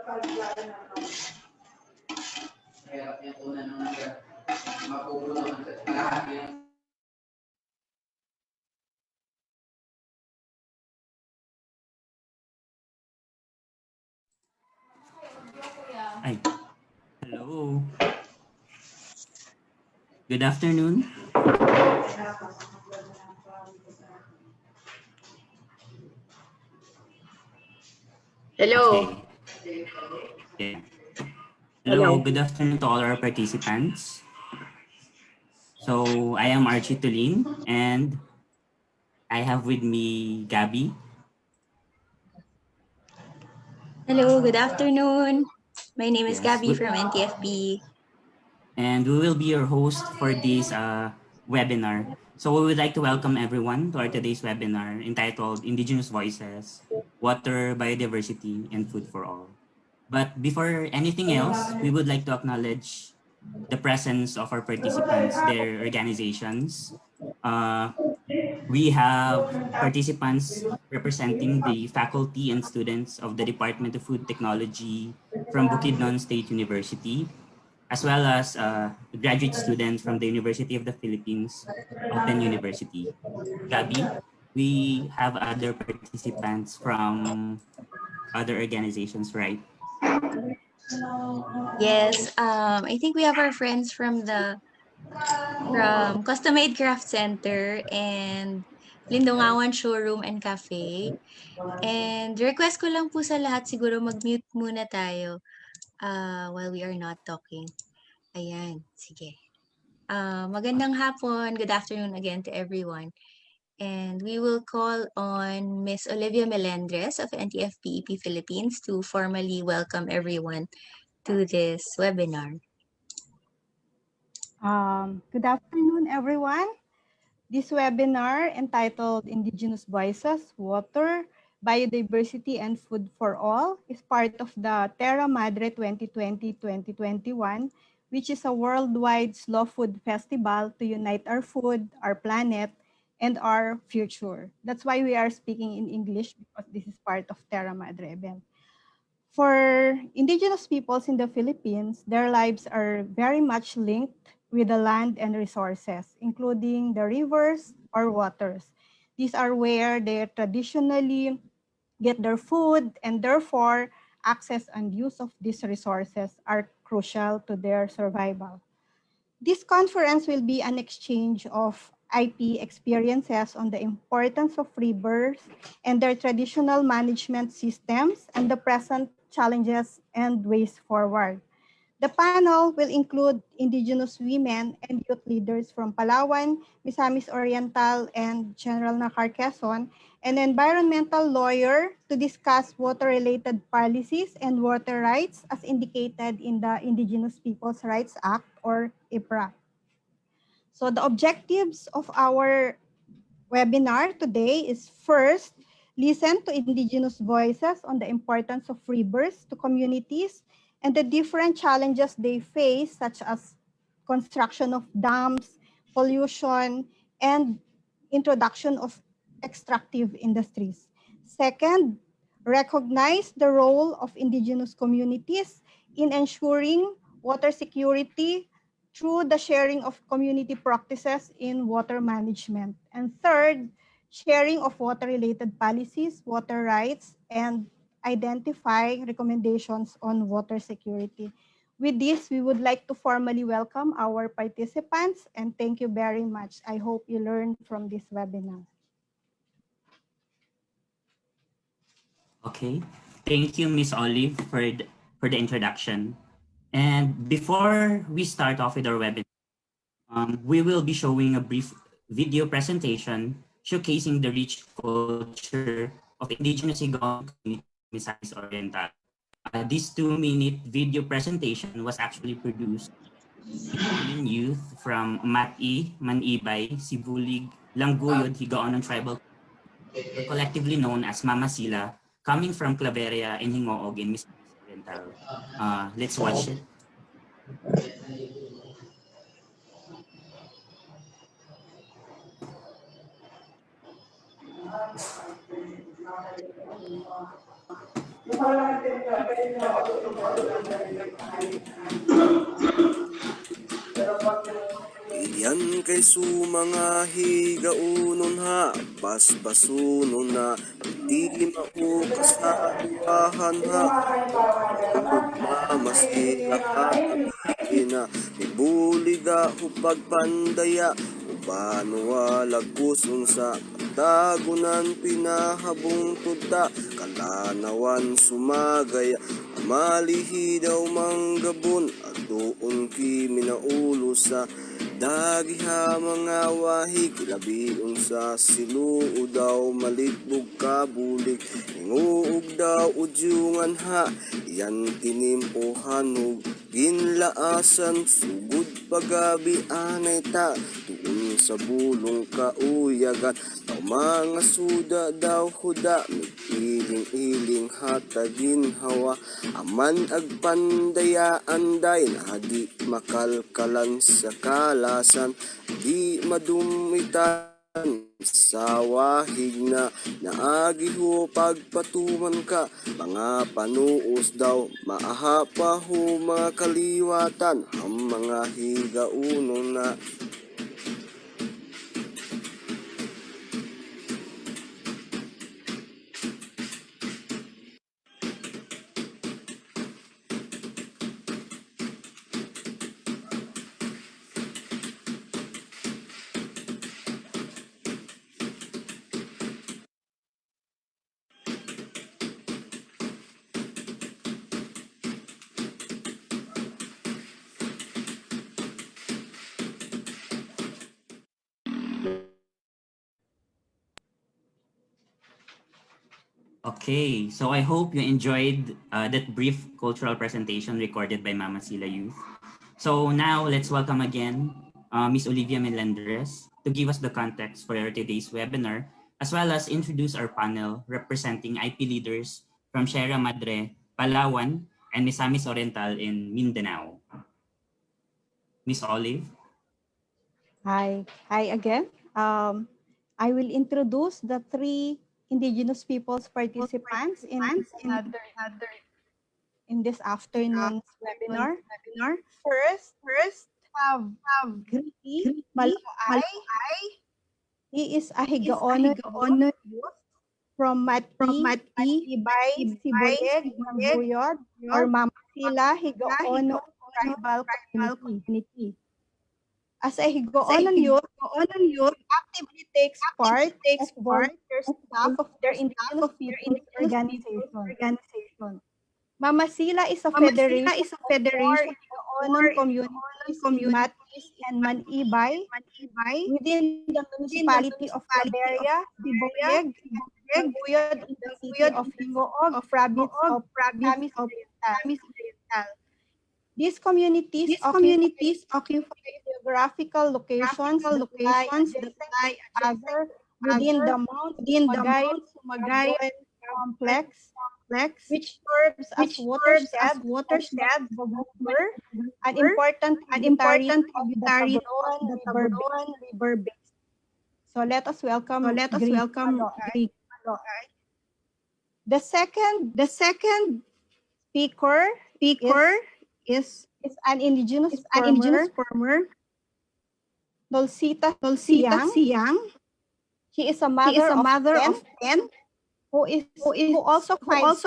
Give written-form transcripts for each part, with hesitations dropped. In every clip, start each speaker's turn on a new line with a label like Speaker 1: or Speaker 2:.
Speaker 1: Ay, hello. Good afternoon.
Speaker 2: Hello.
Speaker 1: Okay. Yeah. Hello,
Speaker 2: Hello.
Speaker 1: good afternoon to all our participants. So I am Archie Tulin and I have with me Gabby.
Speaker 3: Hello, good afternoon. My name is
Speaker 1: Yes.
Speaker 3: Gabby from NTFP.
Speaker 1: And we will be your host for this webinar. So we would like to welcome everyone to our today's webinar entitled Indigenous Voices, Water, Biodiversity, and Food for All. But before anything else, we would like to acknowledge the presence of our participants, their organizations. Uh, we have participants representing the faculty and students of the Department of Food Technology from Bukidnon State University, as well as a graduate student from the University of the Philippines, Open University. Gabi, we have other participants from other organizations, right?
Speaker 3: Yes, I think we have our friends from Custom Made Craft Center and Lindungawan Showroom and Cafe. And request ko lang po sa lahat siguro mag-mute muna tayo while we are not talking. Ayan, sige. Magandang hapon. Good afternoon again to everyone. And we will call on Miss Olivia Melendres of NTFP-EP Philippines to formally welcome everyone to this webinar.
Speaker 4: Good afternoon, everyone. This webinar entitled Indigenous Voices, Water, Biodiversity, and Food for All is part of the Terra Madre 2020-2021, which is a worldwide slow food festival to unite our food, our planet, and our future. That's why we are speaking in English, because this is part of Terra Madre event. For indigenous peoples in the Philippines, their lives are very much linked with the land and resources, including the rivers or waters. These are where they traditionally get their food, and therefore access and use of these resources are crucial to their survival. This conference will be an exchange of IP experiences on the importance of rivers and their traditional management systems and the present challenges and ways forward. The panel will include indigenous women and youth leaders from Palawan, Misamis Oriental, and General Nakar Quezon, an environmental lawyer to discuss water-related policies and water rights as indicated in the Indigenous Peoples' Rights Act, or IPRA. So the objectives of our webinar today is first, listen to indigenous voices on the importance of rivers to communities and the different challenges they face, such as construction of dams, pollution, and introduction of extractive industries. Second, recognize the role of indigenous communities in ensuring water security through the sharing of community practices in water management. And third, sharing of water-related policies, water rights, and identify recommendations on water security. With this, we would like to formally welcome our participants, and thank you very much. I hope you learned from this webinar.
Speaker 1: Okay. Thank you, Miss Olive, for the introduction. And before we start off with our webinar, we will be showing a brief video presentation showcasing the rich culture of indigenous Higaunon community in Misamis Oriental. This 2-minute video presentation was actually produced by Philippine youth from Mati, Manibay, Sibulig, Langguyod, Higaunon tribal, or collectively known as Mama Sila, coming from Claveria and Hingoog in Misamis Oriental. Let's watch it.
Speaker 2: Iyan kay mga higaunon ha, basbasunon na, di maukasaduahan ha, mamasira katabihin na, ibuliga upag pandaya, upano walagkuson sa dagunan pinahabong tudta, kalanawan sumagaya, malihi daw manggabon, at doon ki minaulo sa dagiha mga wahig, labion sa siluod daw malitbog kabulig, inguog daw udyungan ha, yan tinimpohan ginlaasan, sugod pagabi anay ta, tuon sa bulong kauyagan, tao mga suda daw huda, iling-iling hatagin hawa, aman agpandayaan day, na di makalkalan sa kalasan, di madumitan sa wahig na naagiho pagpatuman ka, mga panuos daw maahapa ho mga kaliwatan, ang mga higauno na.
Speaker 1: Okay, so I hope you enjoyed that brief cultural presentation recorded by Mama Sila Youth. So now let's welcome again Miss Olivia Melendres to give us the context for our today's webinar, as well as introduce our panel representing IP leaders from Sierra Madre, Palawan, and Misamis Oriental in Mindanao. Miss Olive.
Speaker 4: Hi again. I will introduce the three Indigenous peoples participants in this afternoon's webinar. First, have Griti Maloay. He is a Higaunon youth from Mati Ibay Sibuleg ng Buyod or Mamasila Higaunon Tribal Community. As a Higaunon youth, actively takes part as volunteer staff of their Indigenous peoples organization. Mamasila is a federation of four Higaunon communities in Matis and Manibay within the municipality of Claveria, Sibuleg, and Buyod in the city of Higaunon, province of Misamis Oriental. These communities occupy geographical locations that lie adjacent to each other within the Mount Sumagay complex, which serves as watershed of the river, an important tributary of the Tabaron River Basin. So let us welcome Greg Maloay. The second speaker is an indigenous farmer, Nosita Siang. She is a mother of 10 who also finds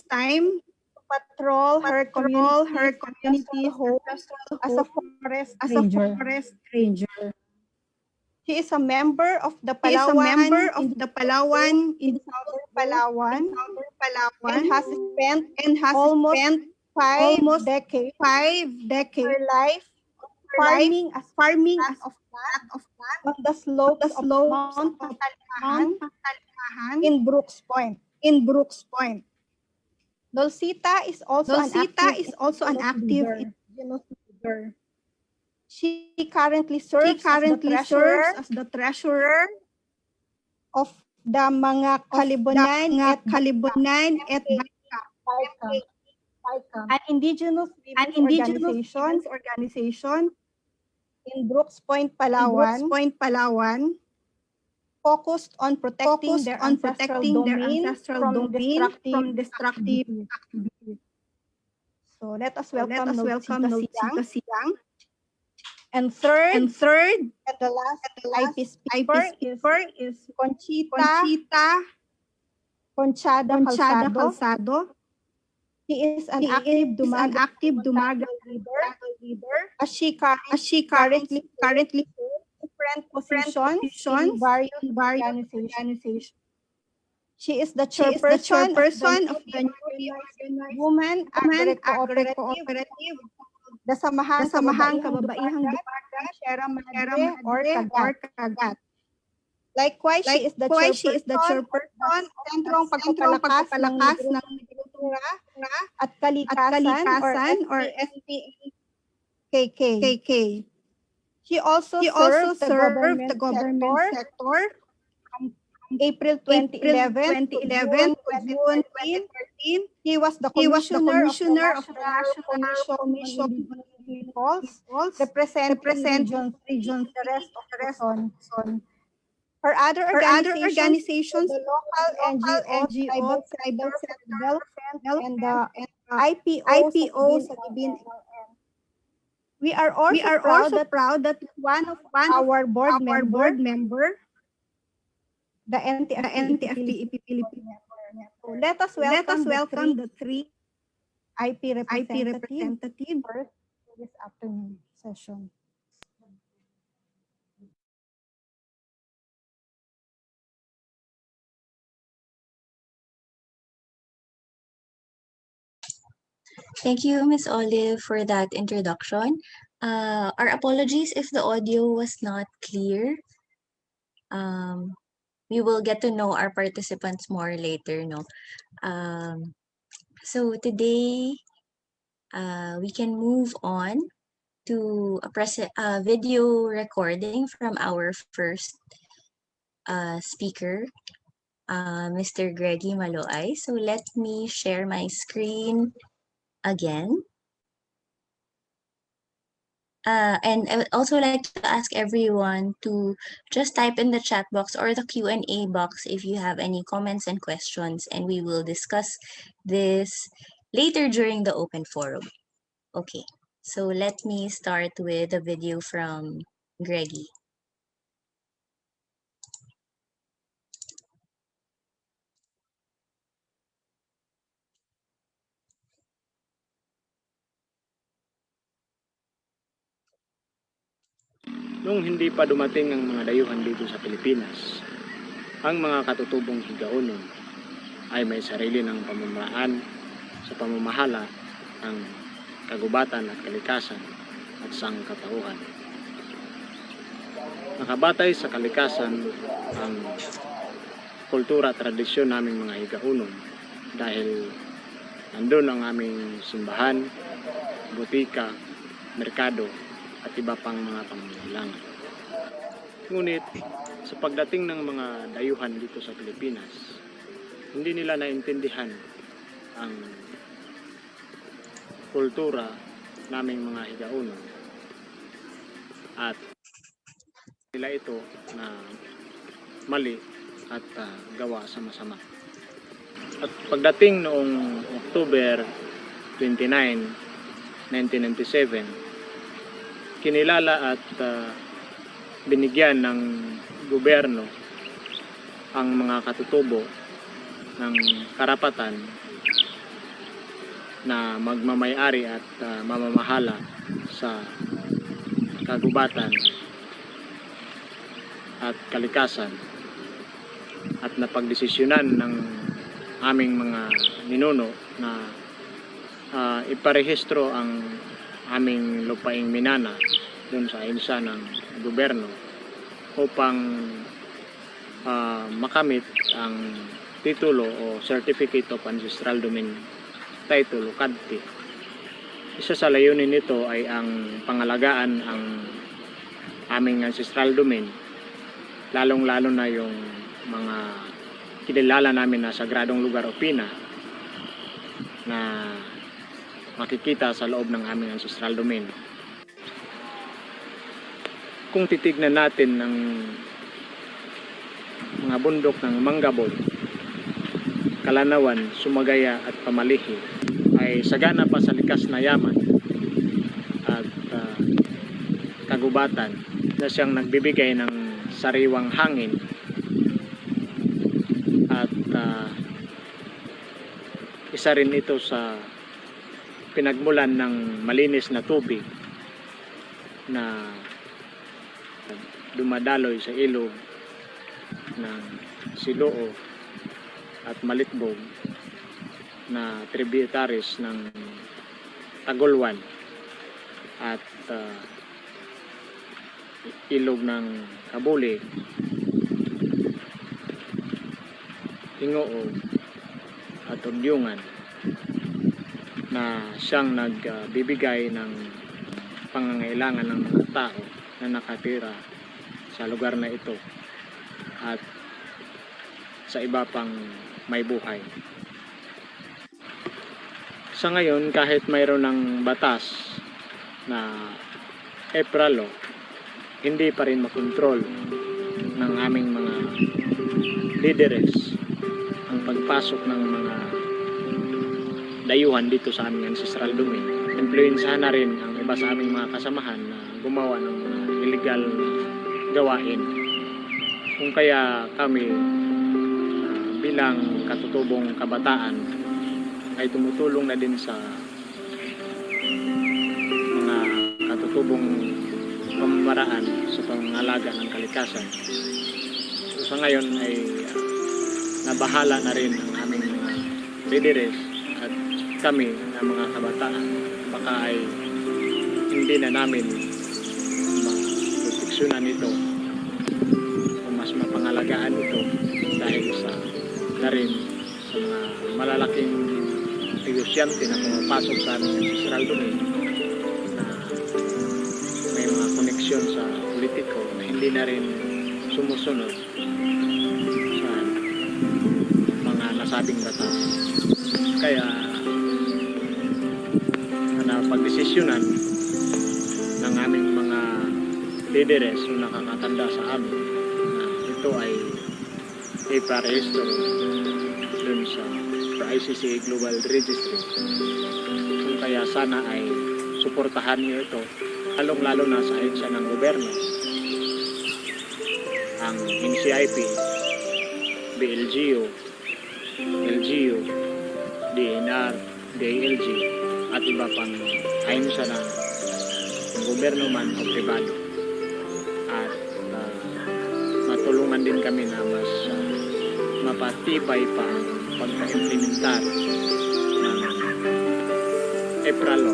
Speaker 4: time to patrol her community home as a forest ranger. She is a member of the Palawan in Southern Palawan and has spent almost 5 decades her life farming as of land on the slopes of Mount Talcahan in Brooks Point. Nosita is also an active indigenous leader. She currently serves as the treasurer of the mga Kalibunan at an indigenous women's organization in Brooks Point, Palawan, focused on protecting their ancestral domain from destructive activities. So let us welcome Nosita Siang. And third, and the last IP speaker is Conchita Conchada Calzado. He is an active Dumagat leader, as she currently different positions in various organizations. She is the chairperson of the newly organized Women Agri-Cooperative, the Samahang Kababaihang Dumagat, Sierra Madre or Kagat. Likewise, she is the chairperson of Sentrong Pagpapalakas ng Agrikultura at Kalikasan or SPKK. She also served the government sector from April 2011 to June 2013. He was the commissioner of the National Commission on Indigenous Peoples, representing regions the rest of Luzon. Her other organizations, the local NGOs, Tribal Center and the IPO sa Gibin. We are also proud that one of our board member, the NTFP-EP member. So let us welcome the three IP representatives first for this afternoon session.
Speaker 3: Thank you, Ms. Olive, for that introduction. Our apologies if the audio was not clear. We will get to know our participants more later, no? So today, we can move on to a video recording from our first speaker, Mr. Greggy Maloay. So let me share my screen again. And I would also like to ask everyone to just type in the chat box or the Q&A box if you have any comments and questions, and we will discuss this later during the open forum. Okay, so let me start with a video from Greggy.
Speaker 5: Noong hindi pa dumating ang mga dayuhan dito sa Pilipinas, ang mga katutubong Higaunon ay may sarili ng pamamaraan sa pamamahala ng kagubatan at kalikasan at sangkatauhan. Nakabatay sa kalikasan ang kultura at tradisyon naming mga Higaunon dahil nandun ang aming simbahan, butika, merkado, at iba pang mga pangangailangan. Ngunit sa pagdating ng mga dayuhan dito sa Pilipinas, hindi nila naintindihan ang kultura naming mga Higaunon at nila ito na mali at gawa sa masama. At pagdating noong October 29, 1997, kinilala at binigyan ng gobyerno ang mga katutubo ng karapatan na magmamay-ari at mamamahala sa kagubatan at kalikasan at napagdesisyonan ng aming mga ninuno na iparehistro ang aming lupaing minana doon sa ahensya ng gobyerno upang makamit ang titulo o Certificate of Ancestral Domain Title o CADT. Isa sa layunin nito ay ang pangalagaan ang aming ancestral domain, lalong-lalo na yung mga kilala namin na sagradong lugar o pina na makikita sa loob ng aming ancestral domain. Kung titignan natin ng mga bundok ng Manggabon, Kalanawan, Sumagaya at Pamalihi ay sagana pa sa likas na yaman at kagubatan na siyang nagbibigay ng sariwang hangin at isa rin ito sa pinagmulan ng malinis na tubig na dumadaloy sa ilog ng Siloo at Malitbog na tributaries ng Tagolwan at ilog ng Kabuli, Hingoo at Udyungan na siyang nagbibigay ng pangangailangan ng mga tao na nakatira sa lugar na ito at sa iba pang may buhay. Sa ngayon, kahit mayroon ng batas na Ancestral, hindi pa rin makontrol ng aming mga leaders ang pagpasok ng mga dayuhan dito sa aming ancestral domain. Influensyahan na rin ang iba sa aming mga kasamahan na gumawa ng mga illegal gawain. Kung kaya kami bilang katutubong kabataan ay tumutulong na din sa mga katutubong pamamaraan sa pangangalaga ng kalikasan. So, sa ngayon ay nabahala na rin ang aming mga leaders at kami na mga kabataan. Baka ay hindi na namin maproteksyonan ito o mas mapangalagaan ito dahil sa na rin sa mga malalaking negosyante na pumapasok sa aming ancestral domain na may mga koneksyon sa politiko na hindi na rin sumusunod sa mga nasabing batas. Kaya napagdesisyonan ng aming mga leaders na nakakatanda sa amin na ito ay iparehistro dun sa ICC Global Registry. Kung kaya sana ay suportahan niyo ito, lalong-lalo na sa ahensya ng gobyerno, ang NTFP, BLGU, LGU, DNR, DILG, at iba pang ahensya ng gobyerno man o pribado. At matulungan din kami na mas mapatibay pa ang pagka-implementar ng Ancestral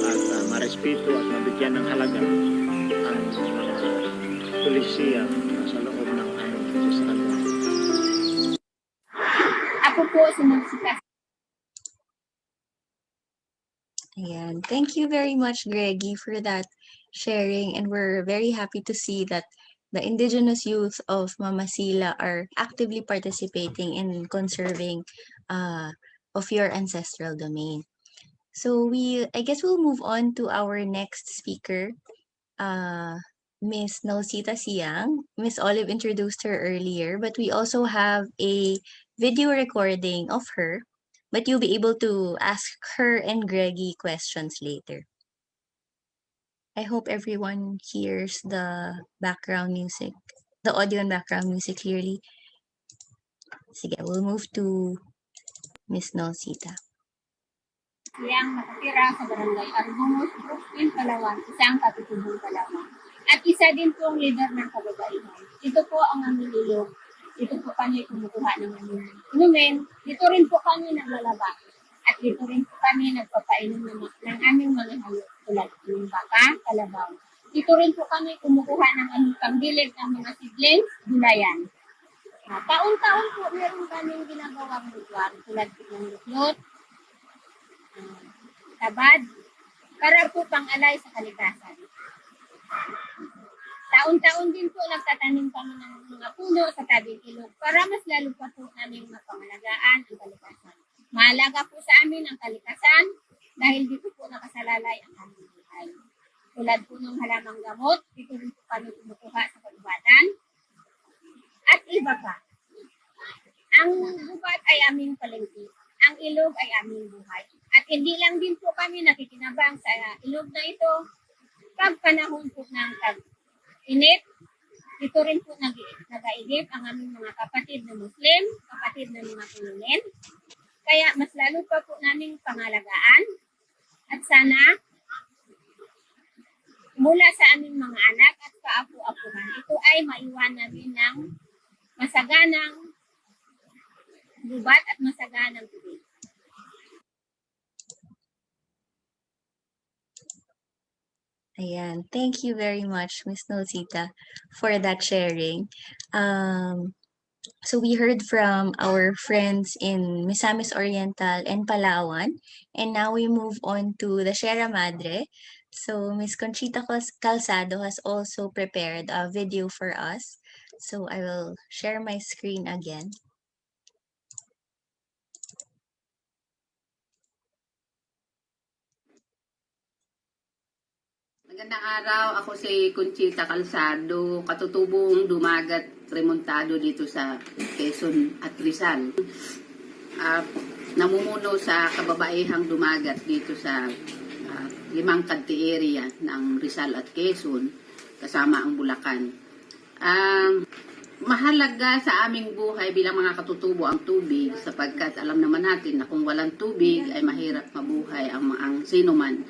Speaker 5: at marespeto at mabigyan ng halaga ang mga pulisiya sa loob ng aming ancestral.
Speaker 6: Ako po si Nosita.
Speaker 3: Ayan. Thank you very much, Greggy, for that sharing. And we're very happy to see that the indigenous youth of Mamasila are actively participating in conserving of your ancestral domain. So I guess we'll move on to our next speaker, Miss Nosita Siang. Miss Olive introduced her earlier, but we also have a video recording of her, but you'll be able to ask her and Greggy questions later. I hope everyone hears the background music, the audio and background music clearly. Sige, we'll move to Miss Nosita.
Speaker 6: Siang nakatira sa barangay Argumos, Brooklyn, Palawan, isang katutubong Palawan. At isa din pong leader ng kababaihan. Ito po ang aming ilog. Dito po kami kumukuha ng aming inumin. Dito rin po kami naglalaba. At dito rin po kami nagpapainom ng aming mga hayop tulad ng baka, kalabaw. Dito rin po kami kumukuha ng aming pangdilig ng mga seedlings, gulayan. Taon-taon po meron kaming ginagawang ritual tulad ng luklot, tabad, para po pang-alay sa kalikasan. Taon-taon din po nagtatanim kami ng mga puno sa tabing ilog para mas lalo pa po namin mapangalagaan ang kalikasan. Mahalaga po sa amin ang kalikasan dahil dito po nakasalalay ang aming buhay. Tulad po ng halamang gamot, dito rin po kami kumukuha sa kagubatan. at iba pa. Ang gubat ay aming palengke. Ang ilog ay aming buhay. At hindi lang din po kami nakikinabang sa ilog na ito. Pag panahon po ng tag-init, ito rin po nag-iigib ang aming mga kapatid na Muslim, kapatid na mga Pinolen. Kaya mas lalo pa po naming pangalagaan at sana mula sa aming mga anak at kaapu-apuhan, ito ay maiwan namin ng masaganang gubat at masaganang tubig.
Speaker 3: Ayan. Thank you very much, Miss Nosita, for that sharing. So we heard from our friends in Misamis Oriental and Palawan, and now we move on to the Sierra Madre. So Miss Conchita Calzado has also prepared a video for us. So I will share my screen again.
Speaker 7: Magandang araw, ako si Conchita Calzado, katutubong Dumagat remontado dito sa Quezon at Rizal. Namumuno sa kababaihang Dumagat dito sa limang kanti area ng Rizal at Quezon, kasama ang Bulacan. Mahalaga sa aming buhay bilang mga katutubo ang tubig sapagkat alam naman natin na kung walang tubig ay mahirap mabuhay ang sino man.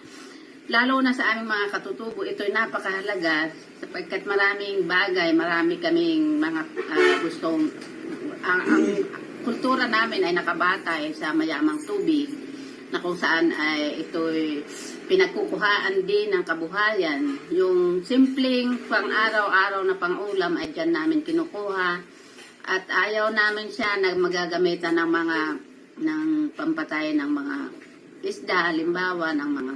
Speaker 7: Lalo na sa aming mga katutubo, ito ay napakahalaga sapagkat maraming bagay, marami kaming mga gustong, ang kultura namin ay nakabatay sa mayamang tubig na kung saan ay ito'y pinagkukuhaan din ng kabuhayan. Yung simpleng pang araw-araw na pang-ulam ay dyan namin kinukuha at ayaw namin siya na magagamitan ng pampatay ng mga isda, halimbawa ng mga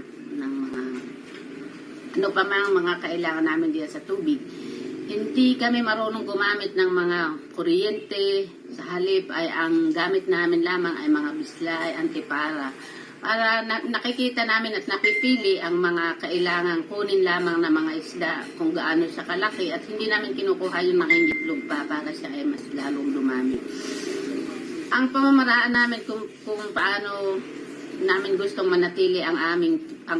Speaker 7: ano pa mga kailangan namin diyan sa tubig. Hindi kami marunong gumamit ng mga kuryente. Sa halip ay ang gamit namin lamang ay mga bislay, antipara. Para nakikita namin at napipili ang mga kailangan kunin lamang na mga isda kung gaano siya kalaki at hindi namin kinukuha yung mga itlog pa para siya ay mas lalong dumami. Ang pamamaraan namin kung paano namin gustong manatili ang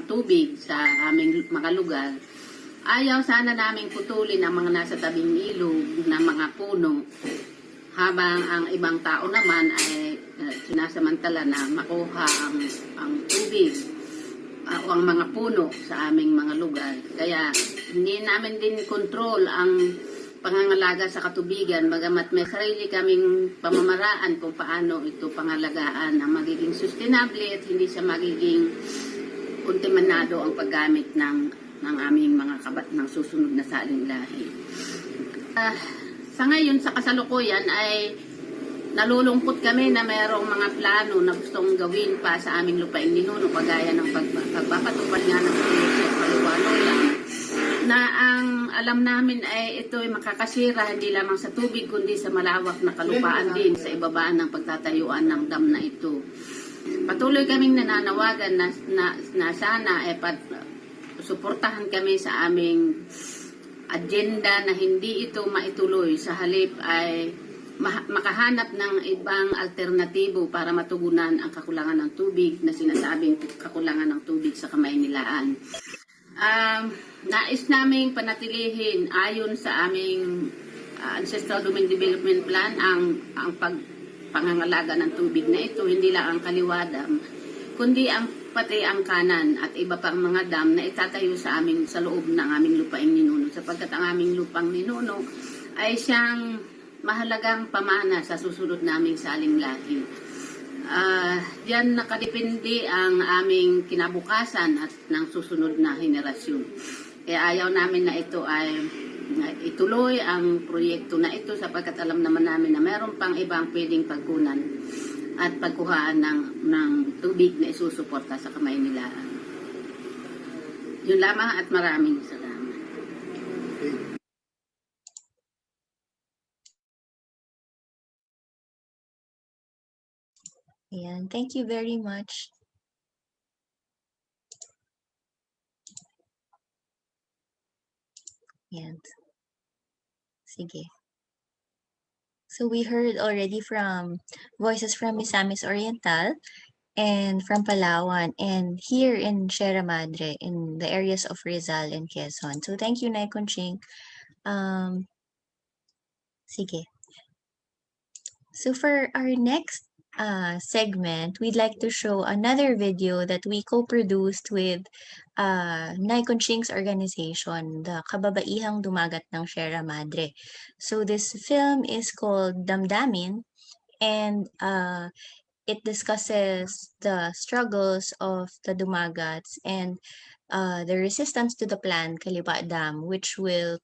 Speaker 7: tubig sa aming mga lugar, ayaw sana namin putulin ang mga nasa tabing ilog na mga puno habang ang ibang tao naman ay sinasamantala na makuha ang tubig o ang mga puno sa aming mga lugar. Kaya hindi namin din control ang pangangalaga sa katubigan, bagamat may sarili kaming pamamaraan kung paano ito pangalagaan na magiging sustainable at hindi siya magiging kontaminado ang paggamit ng aming mga kabat ng susunod na saling lahi. Sa ngayon, sa kasalukuyan ay nalulungkot kami na mayroong mga plano na gustong gawin pa sa aming lupaing ninuno, kagaya ng pagpapatupad nga ng proyekto Kaliwano na ang alam namin ay ito ay makakasira hindi lamang sa tubig kundi sa malawak na kalupaan din sa ibaba ng pagtatayuan ng dam na ito. Patuloy kaming nananawagan na sana ay suportahan kami sa aming agenda na hindi ito maituloy, sa halip ay makahanap ng ibang alternatibo para matugunan ang kakulangan ng tubig na sinasabing kakulangan ng tubig sa Kamaynilaan. Nais naming panatilihin ayon sa aming Ancestral Domain Development Plan ang pangangalaga ng tubig na ito, hindi lang ang kaliwa dam, kundi pati ang kanan at iba pang mga dam na itatayo sa loob ng aming lupaing ninuno, sapagkat ang aming lupang ninuno ay siyang mahalagang pamana sa susunod naming saling lahi. Diyan nakadepende ang aming kinabukasan at ng susunod na henerasyon. Kaya ayaw namin na ito ay ituloy ang proyekto na ito sapagkat alam naman namin na meron pang ibang pwedeng pagkunan at pagkuhaan ng tubig na isusuporta sa Kamaynilaan. Yun lamang at maraming salamat.
Speaker 3: Ayan. Thank you very much. Ayan. Sige. So we heard already from voices from Misamis Oriental and from Palawan and here in Sierra Madre in the areas of Rizal and Quezon. So thank you, Nay Conching. Sige. So for our next segment, we'd like to show another video that we co-produced with Nay Conching's organization, the Kababaihang Dumagat ng Sierra Madre. So this film is called Damdamin and it discusses the struggles of the Dumagats and the resistance to the plan Kaliwa Dam, which will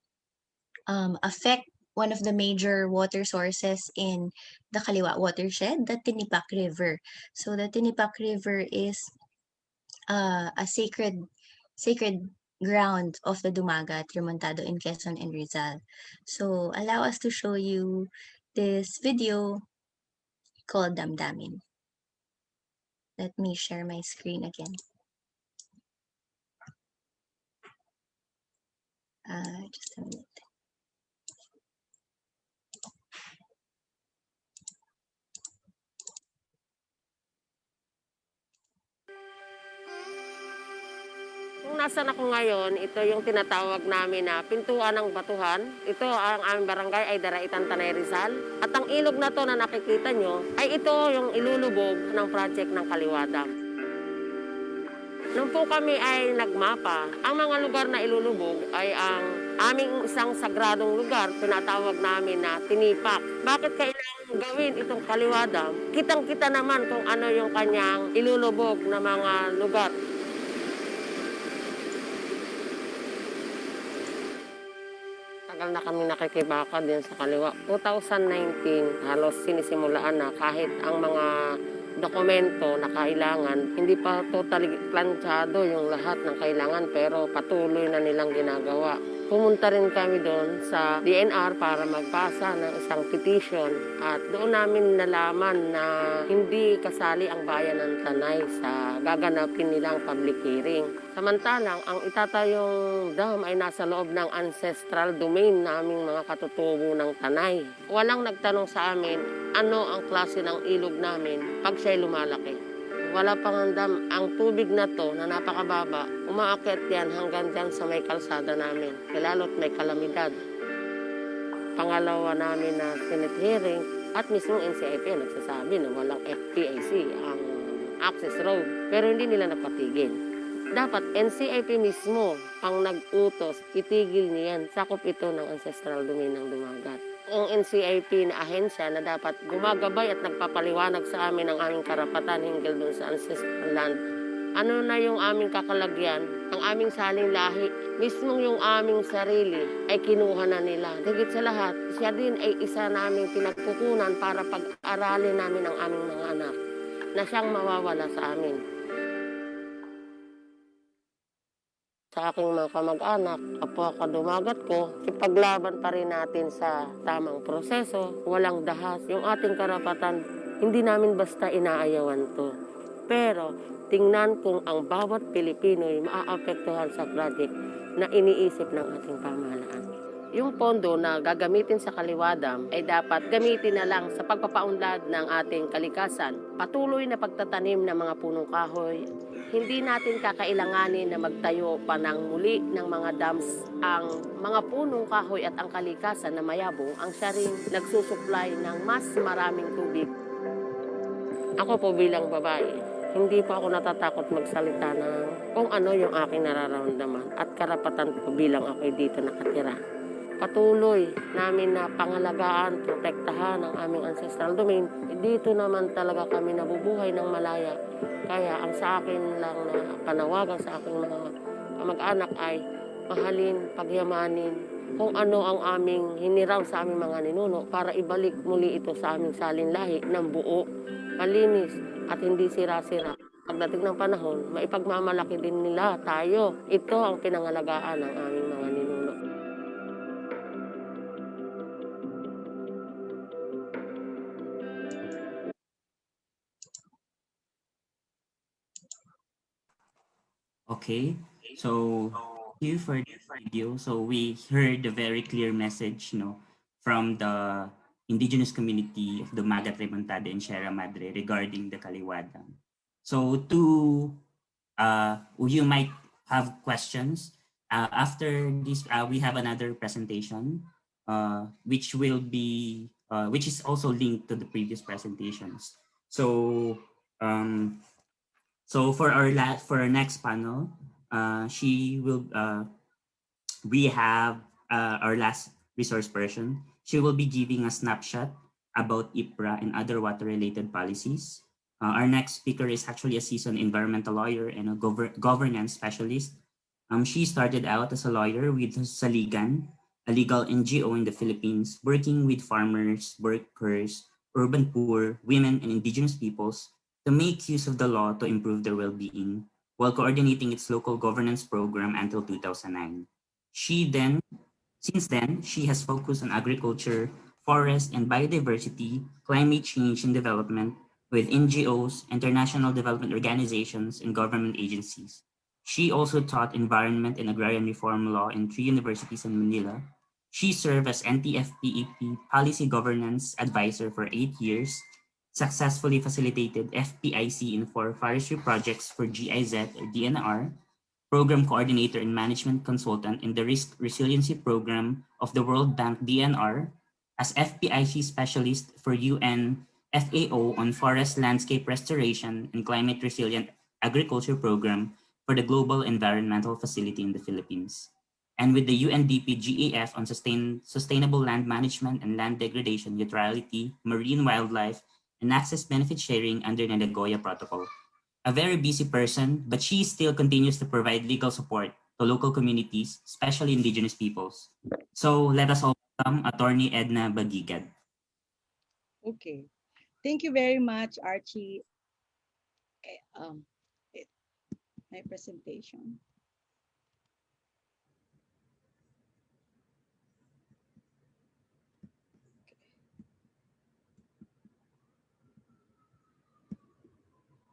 Speaker 3: affect one of the major water sources in the Kaliwa watershed, the Tinipak River. So the Tinipak River is a sacred ground of the Dumagat, Remontado in Quezon and Rizal. So allow us to show you this video called Damdamin. Let me share my screen again. Just a minute.
Speaker 8: Kung nasan ako ngayon, ito yung tinatawag namin na pintuan ng batuhan. Ito ang aming barangay ay Daraitan, Tanay, Rizal. At ang ilog na to na nakikita nyo, ay ito yung ilulubog ng project ng Kaliwa Dam. Nung po kami ay nagmapa, ang mga lugar na ilulubog ay ang aming isang sagradong lugar, tinatawag namin na Tinipak. Bakit kailangan gawin itong Kaliwa Dam? Kitang-kita naman kung ano yung kanyang ilulubog na mga lugar. Tagal na kami nakikibaka din sa Kaliwa. 2019, halos sinisimulaan na kahit ang mga dokumento na kailangan, hindi pa totally planchado yung lahat ng kailangan pero patuloy na nilang ginagawa. Pumunta rin kami doon sa DNR para magpasa ng isang petition at doon namin nalaman na hindi kasali ang bayan ng Tanay sa gaganapin nilang public hearing. Samantalang ang itatayong dam ay nasa loob ng ancestral domain naming mga katutubo ng Tanay. Walang nagtanong sa amin ano ang klase ng ilog namin pag siya'y lumalaki. Wala pang dam. Ang tubig na to na napakababa, umaakyat yan hanggang dyan sa may kalsada namin. Lalo't may kalamidad. Pangalawa namin na Senate hearing at mismo NCIP nagsasabi na walang FPIC ang access road. Pero hindi nila napatigil. Dapat NCIP mismo ang nag-utos, itigil niyan. Sakop ito ng ancestral domain ng Dumagat. Ang NCIP na ahensya na dapat gumagabay at nagpapaliwanag sa amin ang aming karapatan hinggil doon sa ancestral land. Ano na yung aming kakalagyan, ang aming saling lahi, mismong yung aming sarili ay kinuha na nila. Higit sa lahat, siya din ay isa naming pinagkukunan para pag-aralin namin ang aming mga anak na siyang mawawala sa amin. Sa aking mga kamag-anak, kapwa kadumagat ko, ipaglaban pa rin natin sa tamang proseso, walang dahas. Yung ating karapatan, hindi namin basta inaayawan to. Pero tingnan kung ang bawat Pilipino ay maaapektuhan sa project na iniisip ng ating pamahalaan. Yung pondo na gagamitin sa Kaliwa Dam ay dapat gamitin na lang sa pagpapaunlad ng ating kalikasan. Patuloy na pagtatanim ng mga punong kahoy. Hindi natin kakailanganin na magtayo pa ng muli ng mga dams. Ang mga punong kahoy at ang kalikasan na mayabong ang siya rin nagsusupply ng mas maraming tubig. Ako po bilang babae, hindi pa ako natatakot magsalita ng kung ano yung aking nararamdaman at karapatan ko bilang ako'y dito nakatira. Patuloy namin na pangalagaan, protektahan ang aming ancestral domain. Dito naman talaga kami nabubuhay ng malaya. Kaya ang sa akin lang na panawagan sa aking mga kamag-anak ay mahalin, pagyamanin kung ano ang aming hinirang sa aming mga ninuno para ibalik muli ito sa aming salin lahi ng buo, malinis at hindi sira-sira. Pagdating ng panahon, maipagmamalaki din nila tayo. Ito ang pinangalagaan ng aming mga ninuno.
Speaker 1: Okay, so thank you for the video. So we heard a very clear message, from the indigenous community of Dumagat, Remontada, and Sierra Madre regarding the Kaliwadan. So you might have questions. After this, we have another presentation, which is also linked to the previous presentations. So, um, for our next panel, she will we have our last resource person. She will be giving a snapshot about IPRA and other water-related policies. Our next speaker is actually a seasoned environmental lawyer and a governance specialist. She started out as a lawyer with Saligan, a legal NGO in the Philippines, working with farmers, workers, urban poor, women, and indigenous peoples to make use of the law to improve their well-being, while coordinating its local governance program until 2009. Since then, she has focused on agriculture, forest and biodiversity, climate change and development with NGOs, international development organizations, and government agencies. She also taught environment and agrarian reform law in 3 universities in Manila. She served as NTFP-EP policy governance advisor for 8 years, successfully facilitated FPIC in 4 forestry projects for GIZ or DNR, program coordinator and management consultant in the Risk Resiliency Program of the World Bank DNR, as FPIC specialist for UN FAO on forest landscape restoration and climate resilient agriculture program for the Global Environmental Facility in the Philippines, and with the UNDP GAF on sustainable land management and land degradation neutrality, marine wildlife, and access benefit sharing under the Nagoya Protocol. A very busy person, but she still continues to provide legal support to local communities, especially indigenous peoples. So let us all welcome Attorney Edna Bagigad.
Speaker 9: Okay. Thank you very much, Archie. It- my presentation.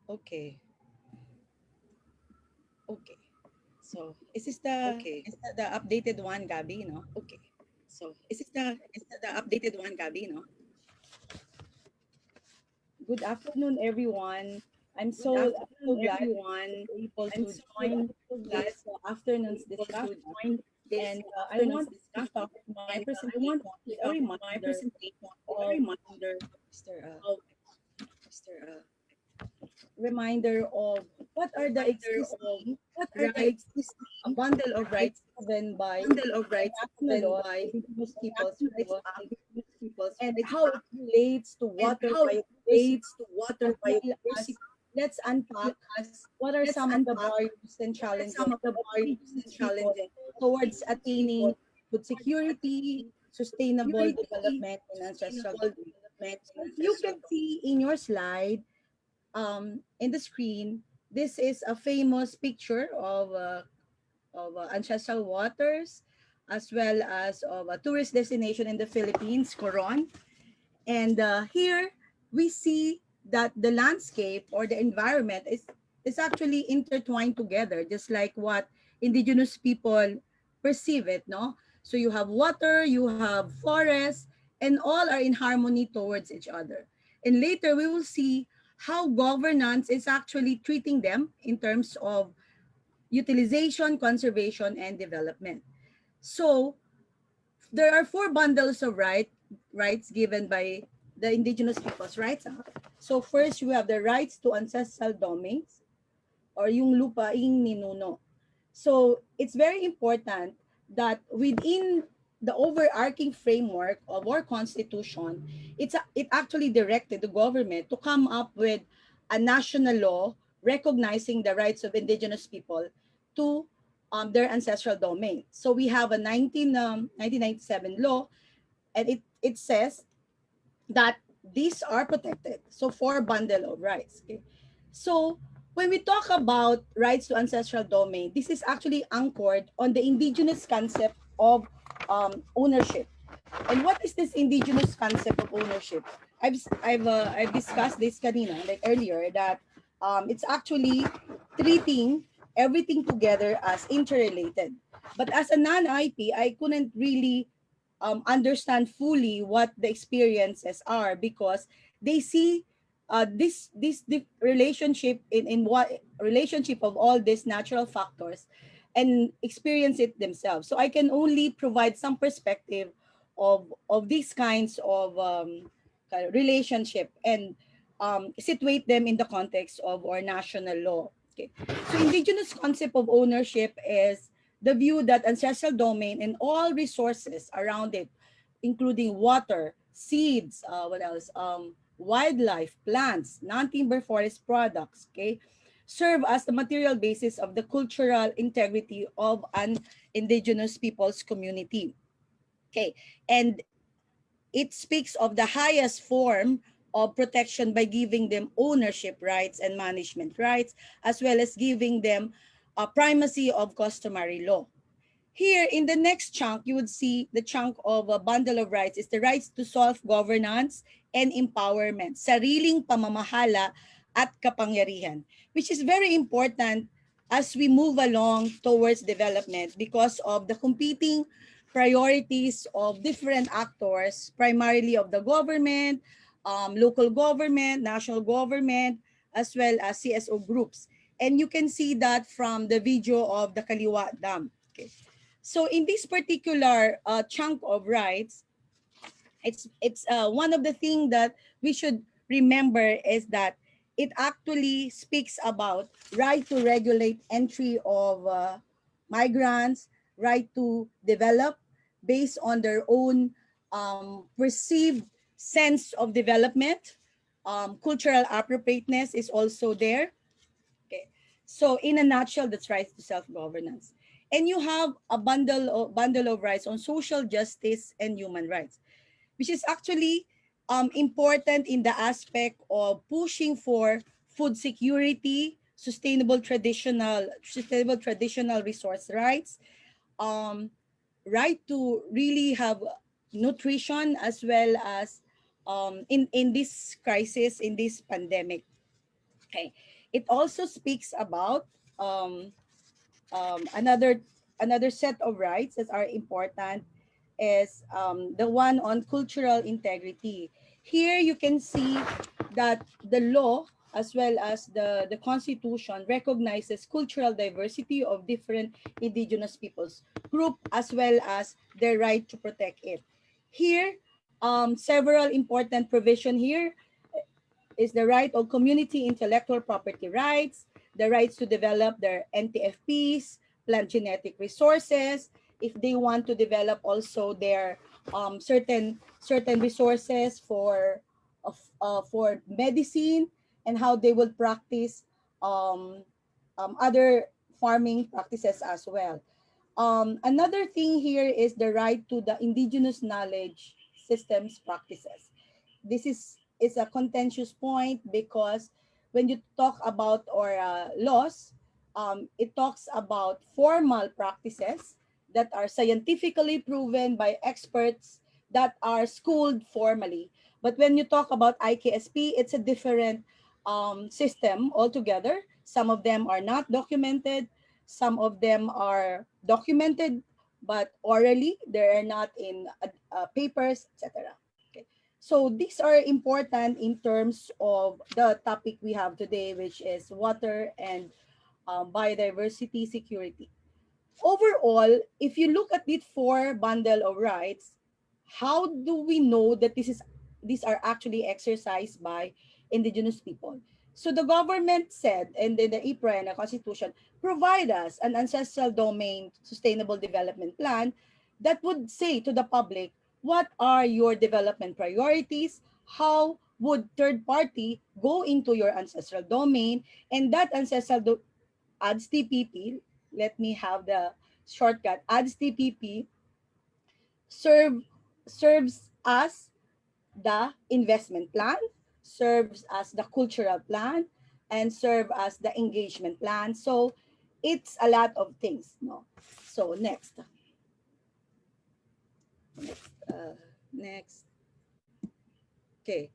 Speaker 9: Okay. Okay. So is this the updated one, Gabi? No. Okay. So is this the updated one, Gabi? No. Good afternoon, everyone. I'm so glad
Speaker 6: everyone.
Speaker 9: you're able
Speaker 6: I'm
Speaker 9: to
Speaker 6: so
Speaker 9: join
Speaker 6: glad
Speaker 9: this afternoon's
Speaker 6: able to
Speaker 9: discussion.
Speaker 6: join this
Speaker 9: And I
Speaker 6: afternoon's
Speaker 9: want to
Speaker 6: discussion.
Speaker 9: start my
Speaker 6: And I
Speaker 9: presentation
Speaker 6: want to
Speaker 9: with a
Speaker 6: start my
Speaker 9: reminder
Speaker 6: presentation with a
Speaker 9: of
Speaker 6: reminder
Speaker 9: Mr.
Speaker 6: of Mr.
Speaker 9: Reminder of what are the
Speaker 6: Reminder of
Speaker 9: existing
Speaker 6: what are the
Speaker 9: rights, a
Speaker 6: existing
Speaker 9: bundle of rights
Speaker 6: rights,
Speaker 9: given by
Speaker 6: bundle of rights
Speaker 9: international
Speaker 6: given
Speaker 9: law,
Speaker 6: by
Speaker 9: Indigenous Peoples' Rights
Speaker 6: International Law
Speaker 9: Act,
Speaker 6: and Indigenous Peoples'
Speaker 9: and
Speaker 6: Rights
Speaker 9: how it
Speaker 6: Act,
Speaker 9: relates to
Speaker 6: and
Speaker 9: water
Speaker 6: how it
Speaker 9: biodiversity,
Speaker 6: relates to water
Speaker 9: as well
Speaker 6: biodiversity,
Speaker 9: as let's unpack
Speaker 6: as
Speaker 9: what are
Speaker 6: let's
Speaker 9: some of the
Speaker 6: unpack
Speaker 9: barriers and
Speaker 6: what are
Speaker 9: challenges
Speaker 6: some of the
Speaker 9: of
Speaker 6: barriers and
Speaker 9: Indigenous people
Speaker 6: challenges of
Speaker 9: towards
Speaker 6: Indigenous
Speaker 9: attaining
Speaker 6: people
Speaker 9: food
Speaker 6: towards
Speaker 9: security,
Speaker 6: attaining
Speaker 9: sustainable
Speaker 6: security,
Speaker 9: development, and ancestral
Speaker 6: sustainable
Speaker 9: domain.
Speaker 6: development,
Speaker 9: So
Speaker 6: and
Speaker 9: if you
Speaker 6: ancestral
Speaker 9: can see in your slide, in the screen, this is a famous picture of ancestral waters, as well as of a tourist destination in the Philippines, Coron. And here we see that the landscape or the environment is actually intertwined together, just like what indigenous people perceive it, no? So you have water, you have forests, and all are in harmony towards each other. And later we will see how governance is actually treating them in terms of utilization, conservation, and development. So there are four bundles of rights given by the Indigenous Peoples' Rights Act. So first, you have the rights to ancestral domains or yung lupaing ninuno. So it's very important that within the overarching framework of our constitution, it actually directed the government to come up with a national law recognizing the rights of indigenous people to their ancestral domain. So we have a 1997 law, and it says that these are protected. So four bundle of rights. Okay. So when we talk about rights to ancestral domain, this is actually anchored on the indigenous concept of ownership. And what is this indigenous concept of ownership? I've discussed this kanina, like earlier, that it's actually treating everything together as interrelated. But as a non-IP, I couldn't really understand fully what the experiences are, because they see this relationship in what relationship of all these natural factors and experience it themselves. So I can only provide some perspective of these kinds of kind of relationship and situate them in the context of our national law. Okay. So indigenous concept of ownership is the view that ancestral domain and all resources around it, including water, seeds, what else? Wildlife, plants, non-timber forest products, okay, serve as the material basis of the cultural integrity of an indigenous people's community. Okay, and it speaks of the highest form of protection by giving them ownership rights and management rights, as well as giving them a primacy of customary law. Here in the next chunk, you would see the chunk of a bundle of rights is the rights to self-governance and empowerment, sariling pamamahala at kapangyarihan, which is very important as we move along towards development because of the competing priorities of different actors, primarily of the government, local government, national government, as well as CSO groups. And you can see that from the video of the Kaliwa Dam. Okay. So in this particular chunk of rights, it's one of the things that we should remember is that it actually speaks about right to regulate entry of migrants, right to develop based on their own perceived sense of development. Cultural appropriateness is also there. Okay. So in a nutshell, that's rights to self-governance. And you have a bundle of rights on social justice and human rights, which is actually important in the aspect of pushing for food security, sustainable traditional resource rights, right to really have nutrition, as well as in this crisis, in this pandemic. Okay. It also speaks about another set of rights that are important is the one on cultural integrity. Here you can see that the law as well as the constitution recognizes cultural diversity of different indigenous peoples group as well as their right to protect it. Here, several important provision here is the right of community intellectual property rights, the rights to develop their NTFPs, plant genetic resources, if they want to develop also their certain resources for medicine and how they will practice other farming practices as well. Another thing here is the right to the indigenous knowledge systems practices. This is a contentious point because when you talk about our laws, it talks about formal practices that are scientifically proven by experts that are schooled formally. But when you talk about IKSP, it's a different system altogether. Some of them are not documented. Some of them are documented, but orally, they are not in papers, etc. Okay. So these are important in terms of the topic we have today, which is water and biodiversity security. Overall, if you look at the four bundle of rights, how do we know that these are actually exercised by indigenous people? So the government said, and then the IPRA and the Constitution provide us an ancestral domain sustainable development plan that would say to the public, what are your development priorities? How would third party go into your ancestral domain? And that ancestral adds TPP, let me have the shortcut, adds TPP serves as the investment plan, serves as the cultural plan, and serve as the engagement plan. So it's a lot of things. No. So next. Next. Okay.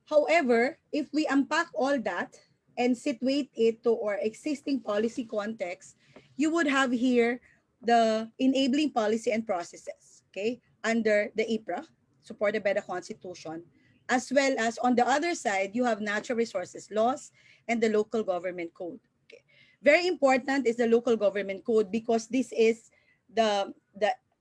Speaker 9: However, if we unpack all that and situate it to our existing policy context, you would have here the enabling policy and processes. okay, under the IPRA, supported by the Constitution, as well as on the other side, you have natural resources laws and the local government code. Okay. Very important is the local government code because this is the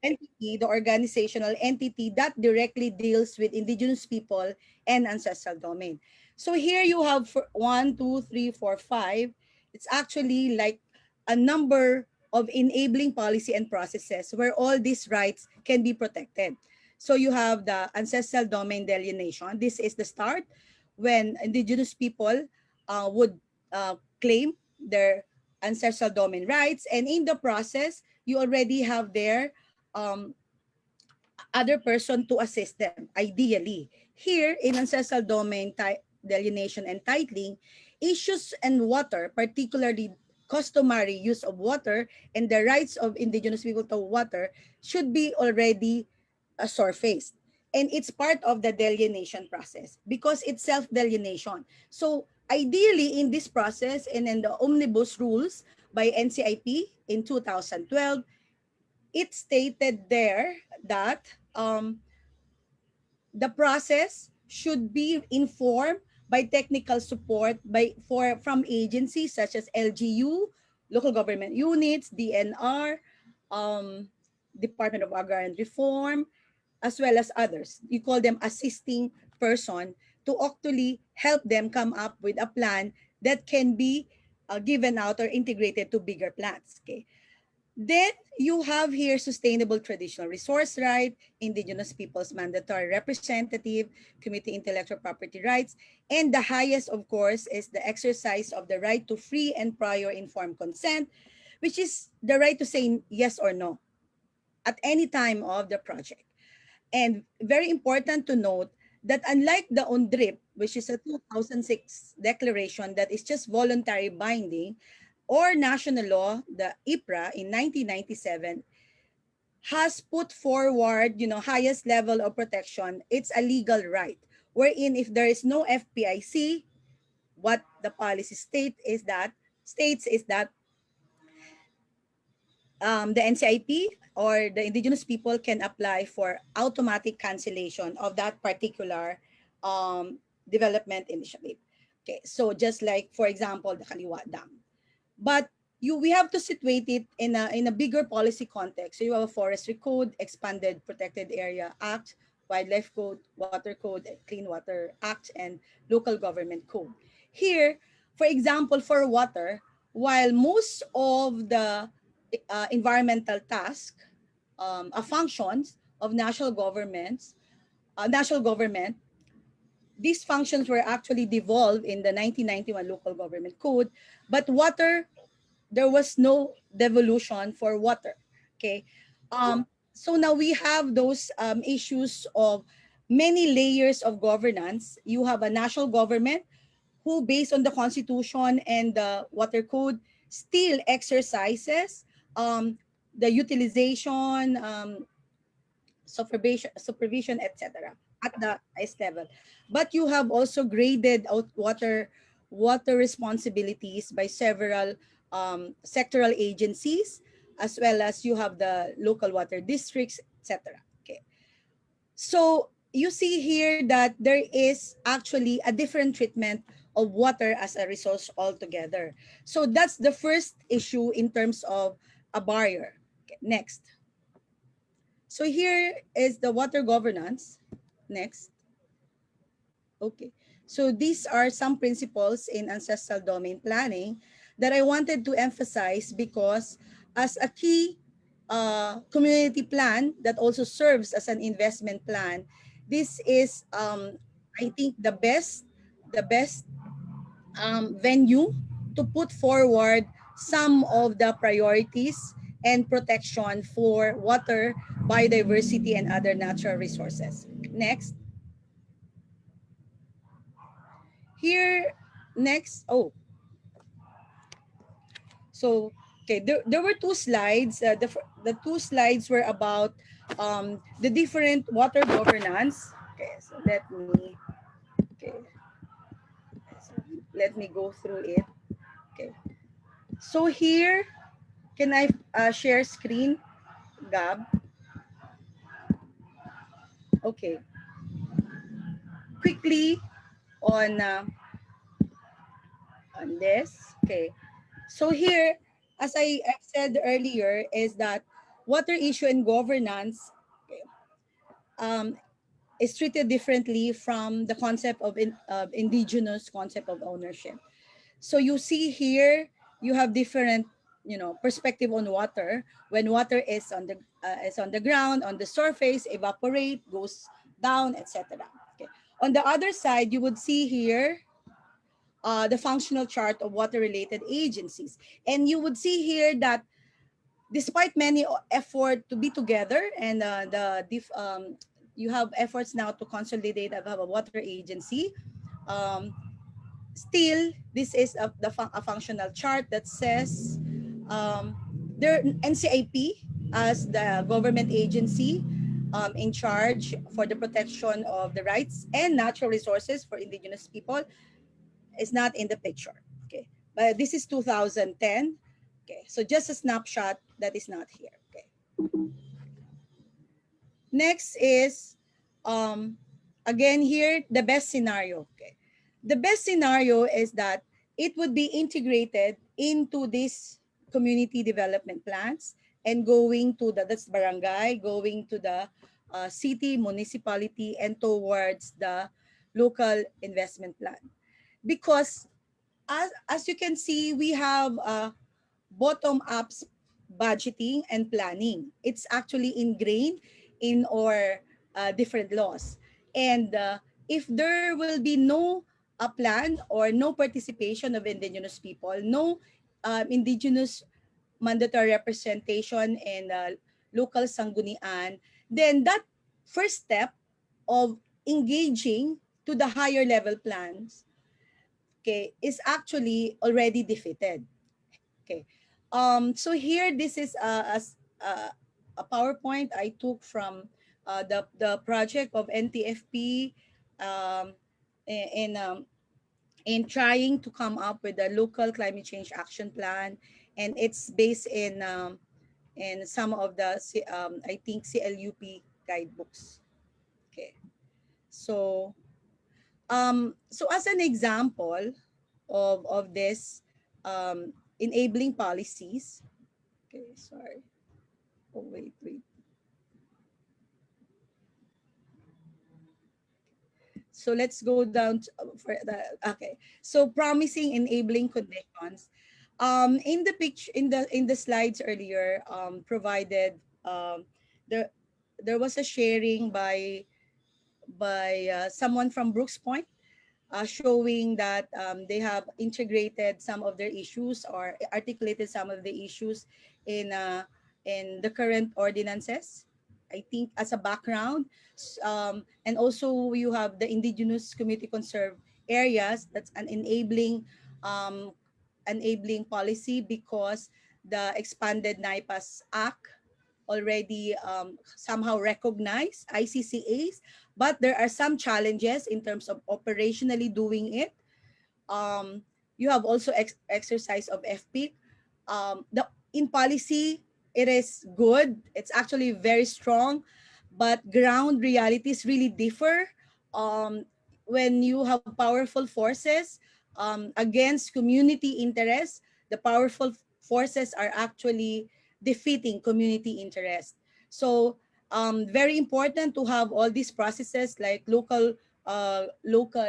Speaker 9: entity, the organizational entity that directly deals with indigenous people and ancestral domain. So here you have 1, 2, 3, 4, 5. It's actually like a number of enabling policy and processes where all these rights can be protected. So you have the ancestral domain delineation. This is the start when indigenous people would claim their ancestral domain rights. And in the process, you already have their um, other person to assist them, ideally. Here, in ancestral domain delineation and titling, issues and water, particularly customary use of water and the rights of indigenous people to water, should be already surfaced. And it's part of the delineation process because it's self-delineation. So ideally in this process and in the omnibus rules by NCIP in 2012, it stated there that the process should be informed by technical support from agencies such as LGU, local government units, DNR, Department of Agrarian Reform, as well as others. You call them assisting person to actually help them come up with a plan that can be given out or integrated to bigger plans. Okay. Then you have here sustainable traditional resource right, indigenous peoples mandatory representative, community intellectual property rights, and the highest, of course, is the exercise of the right to free and prior informed consent, which is the right to say yes or no at any time of the project. And very important to note that unlike the UNDRIP, which is a 2006 declaration that is just voluntary binding, or national law, the IPRA in 1997, has put forward, highest level of protection. It's a legal right, wherein if there is no FPIC, what the policy states is that the NCIP or the indigenous people can apply for automatic cancellation of that particular development initiative. Okay, so just like, for example, the Kaliwa Dam. But we have to situate it in a bigger policy context. So you have a forestry code, expanded protected area act, wildlife code, water code, clean water act, and local government code. Here, for example, for water, while most of the environmental task functions of national government, these functions were actually devolved in the 1991 local government code, but water, there was no devolution for water. Okay. So now we have those issues of many layers of governance. You have a national government who, based on the Constitution and the water code, still exercises the utilization, supervision, etc. at the highest level. But you have also graded out water responsibilities by several sectoral agencies, as well as you have the local water districts, etc. Okay. So you see here that there is actually a different treatment of water as a resource altogether. So that's the first issue in terms of a barrier. Okay, next. So here is the water governance. Next. Okay. So these are some principles in ancestral domain planning that I wanted to emphasize because as a key community plan that also serves as an investment plan, this is, I think, the best venue to put forward some of the priorities and protection for water, biodiversity, and other natural resources. Next. Here, next. Oh, so, okay, there were two slides. The two slides were about the different water governance. Okay, so let me go through it. Okay, so here, can I share screen, Gab? Okay, quickly on this. Okay, so here, as I've said earlier, is that water issue and governance um, is treated differently from the concept of indigenous concept of ownership. So you see here, you have different, perspective on water. When water is on the ground, on the surface, evaporate, goes down, etc. Okay. On the other side, you would see here the functional chart of water-related agencies, and you would see here that despite many effort to be together and you have efforts now to consolidate and have a water agency. Um, Still, this is a functional chart that says there NCIP as the government agency in charge for the protection of the rights and natural resources for indigenous people is not in the picture. Okay, but this is 2010. Okay, so just a snapshot that is not here. Okay. Next is, again here, the best scenario. Okay. The best scenario is that it would be integrated into these community development plans and going to that's barangay, going to the city, municipality, and towards the local investment plan. Because as you can see, we have bottom-up budgeting and planning. It's actually ingrained in our different laws. And if there will be no plan or no participation of indigenous people, no indigenous mandatory representation in local sanggunian, then that first step of engaging to the higher level plans, okay, is actually already defeated. Okay. So here, this is a PowerPoint I took from the project of NTFP um, in, um, in trying to come up with a local climate change action plan, and it's based in some of the I think CLUP guidebooks. Okay. So so as an example of this enabling policies. Okay, sorry. Oh, wait. So let's go down for the, okay. So promising enabling conditions. In the picture, in the slides earlier, provided, there there was a sharing by someone from Brooks Point, showing that they have integrated some of their issues or articulated some of the issues in the current ordinances. I think as a background, and also you have the indigenous community conserved areas. That's an enabling policy because the expanded NIPAS Act already somehow recognize ICCAs, but there are some challenges in terms of operationally doing it. Um, you have also exercise of FP. In policy, it is good. It's actually very strong, but ground realities really differ. Um, when you have powerful forces against community interests, the powerful forces are actually defeating community interest. So very important to have all these processes like local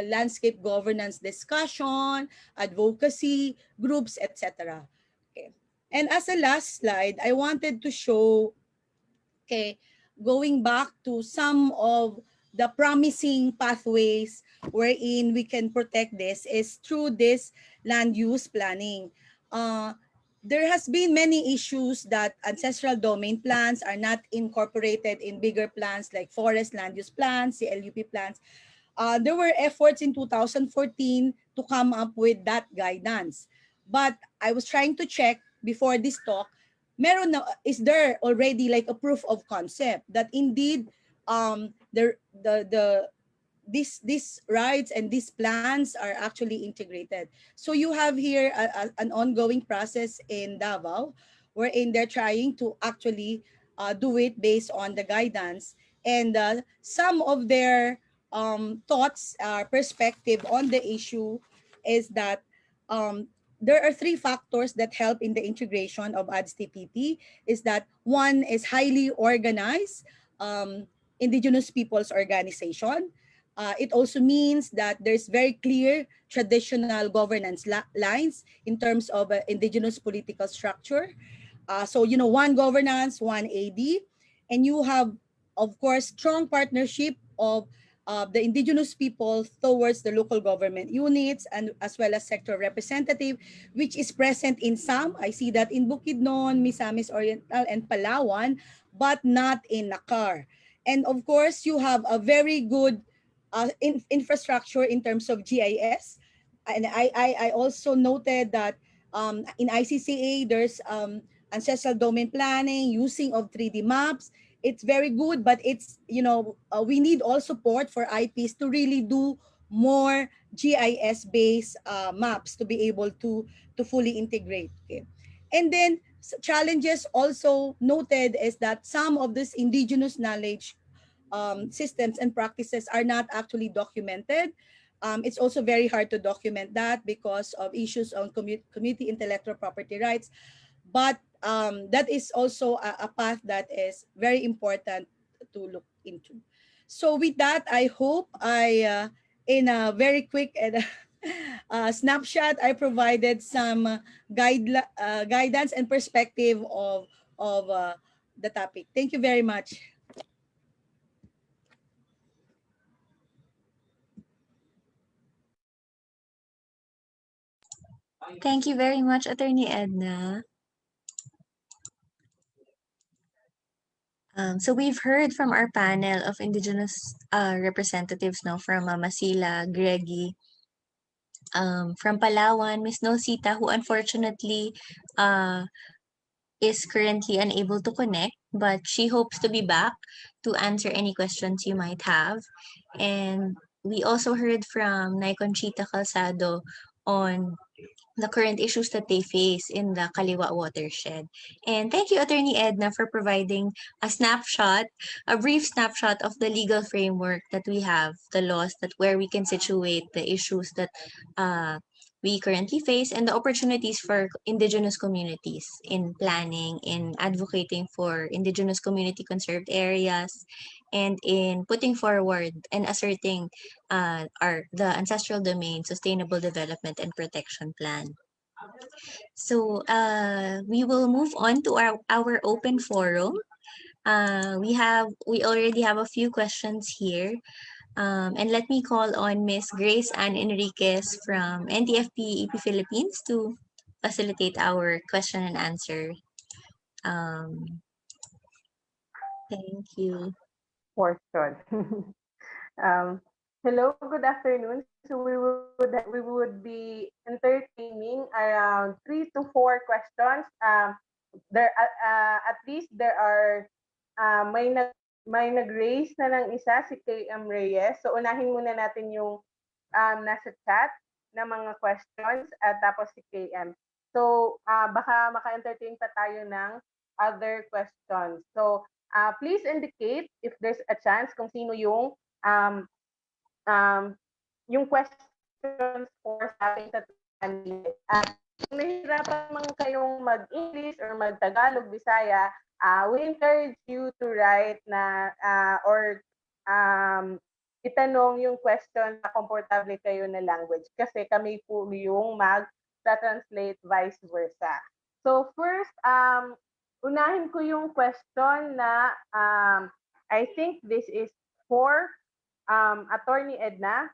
Speaker 9: landscape governance discussion, advocacy groups, etc. Okay. And as a last slide, I wanted to show, okay, going back to some of the promising pathways wherein we can protect this is through this land use planning. Uh, there has been many issues that ancestral domain plans are not incorporated in bigger plans like forest land use plans, CLUP plans. There were efforts in 2014 to come up with that guidance. But I was trying to check before this talk, is there already like a proof of concept that indeed the these rights and these plans are actually integrated. So you have here an ongoing process in Davao wherein they're trying to actually do it based on the guidance. And some of their thoughts, perspective on the issue is that there are three factors that help in the integration of ADS-TPP. Is that one is highly organized indigenous peoples organization. It also means that there's very clear traditional governance lines in terms of indigenous political structure. So, one governance, one AD, and you have, of course, strong partnership of the indigenous people towards the local government units and as well as sector representative, which is present in some. I see that in Bukidnon, Misamis Oriental, and Palawan, but not in Nakar. And of course, you have a very good infrastructure in terms of GIS. And I also noted that in ICCA, there's ancestral domain planning, using of 3D maps. It's very good, but it's, we need all support for IPs to really do more GIS-based maps to be able to fully integrate. Okay. And then challenges also noted is that some of this indigenous knowledge systems and practices are not actually documented. It's also very hard to document that because of issues on community intellectual property rights. But that is also a path that is very important to look into. So with that, I hope in a very quick and snapshot, I provided some guidance and perspective of the topic. Thank you very much.
Speaker 3: Thank you very much, Attorney Edna. So we've heard from our panel of Indigenous representatives now from Masila, Greggy, from Palawan, Miss Nosita, who unfortunately is currently unable to connect, but she hopes to be back to answer any questions you might have. And we also heard from Nay Conchita Calzado on the current issues that they face in the Kaliwa watershed. And thank you, Attorney Edna, for providing a brief snapshot of the legal framework that we have, the laws that where we can situate the issues that we currently face and the opportunities for indigenous communities in planning, in advocating for indigenous community conserved areas, and in putting forward and asserting the ancestral domain, sustainable development and protection plan. So we will move on to our open forum. We already have a few questions here. And let me call on Miss Grace Ann Enriquez from NTFP-EP Philippines to facilitate our question and answer. Thank you.
Speaker 10: Portion. Hello, good afternoon. So we would be entertaining around 3 to 4 questions. There at least there are may nag-raise na ng isa, si KM Reyes. So unahin muna natin yung nasa chat na mga questions at tapos si KM. So baka maka-entertain pa tayo ng other questions. So please indicate if there's a chance kung sino yung questions for sa ating tatanungin. At kung nahihirapan man kayong mag-English or mag-Tagalog, Bisaya, we encourage you to write na or itanong yung question na komportable kayo na language kasi kami po yung mag-translate vice versa. So first, unahin ko yung question na I think this is for Attorney Edna.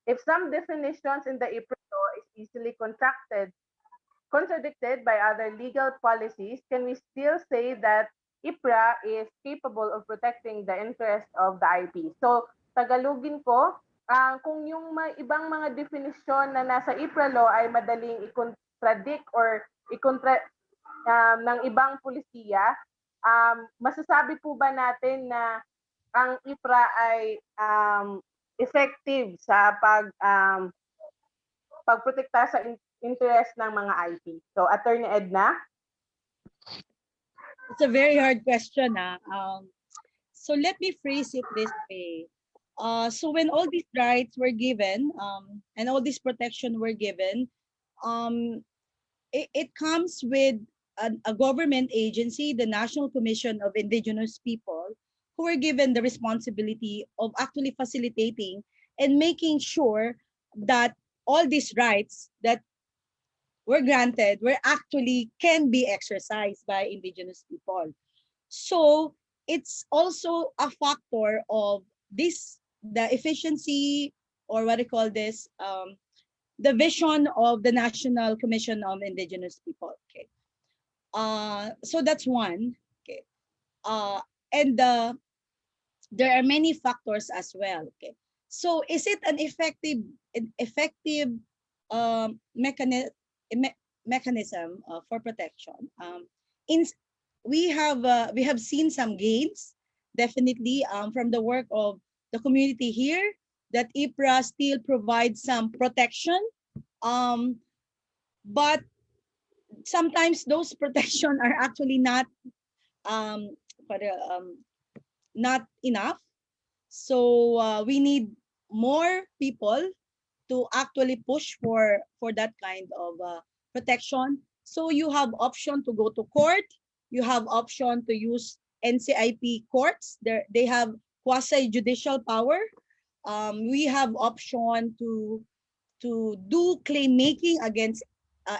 Speaker 10: If some definitions in the IPRA law is easily contradicted by other legal policies, can we still say that IPRA is capable of protecting the interest of the IP? So, Tagalogin ko, kung yung ibang mga definisyon na nasa IPRA law ay madaling i-contradict or ng ibang pulisiya, masasabi po ba natin na ang IPRA ay effective sa pagprotekta sa interest ng mga IP? So, Attorney Edna?
Speaker 9: It's a very hard question. So let me phrase it this way. So when all these rights were given, and all this protection were given, um, it comes with a government agency, the National Commission of Indigenous People, who were given the responsibility of actually facilitating and making sure that all these rights that were granted were actually can be exercised by Indigenous people. So it's also a factor of this, the efficiency, or what I call this, the vision of the National Commission of Indigenous People. Okay. So that's one. Okay. And there are many factors as well. Okay. So is it an effective mechanism mechanism for protection? In we have seen some gains, definitely, from the work of the community here, that IPRA still provides some protection, but sometimes those protection are actually um, not enough. So we need more people to actually push for that kind of protection. So you have option to go to court. You have option to use NCIP courts. They have quasi judicial power. We have option to do claim making against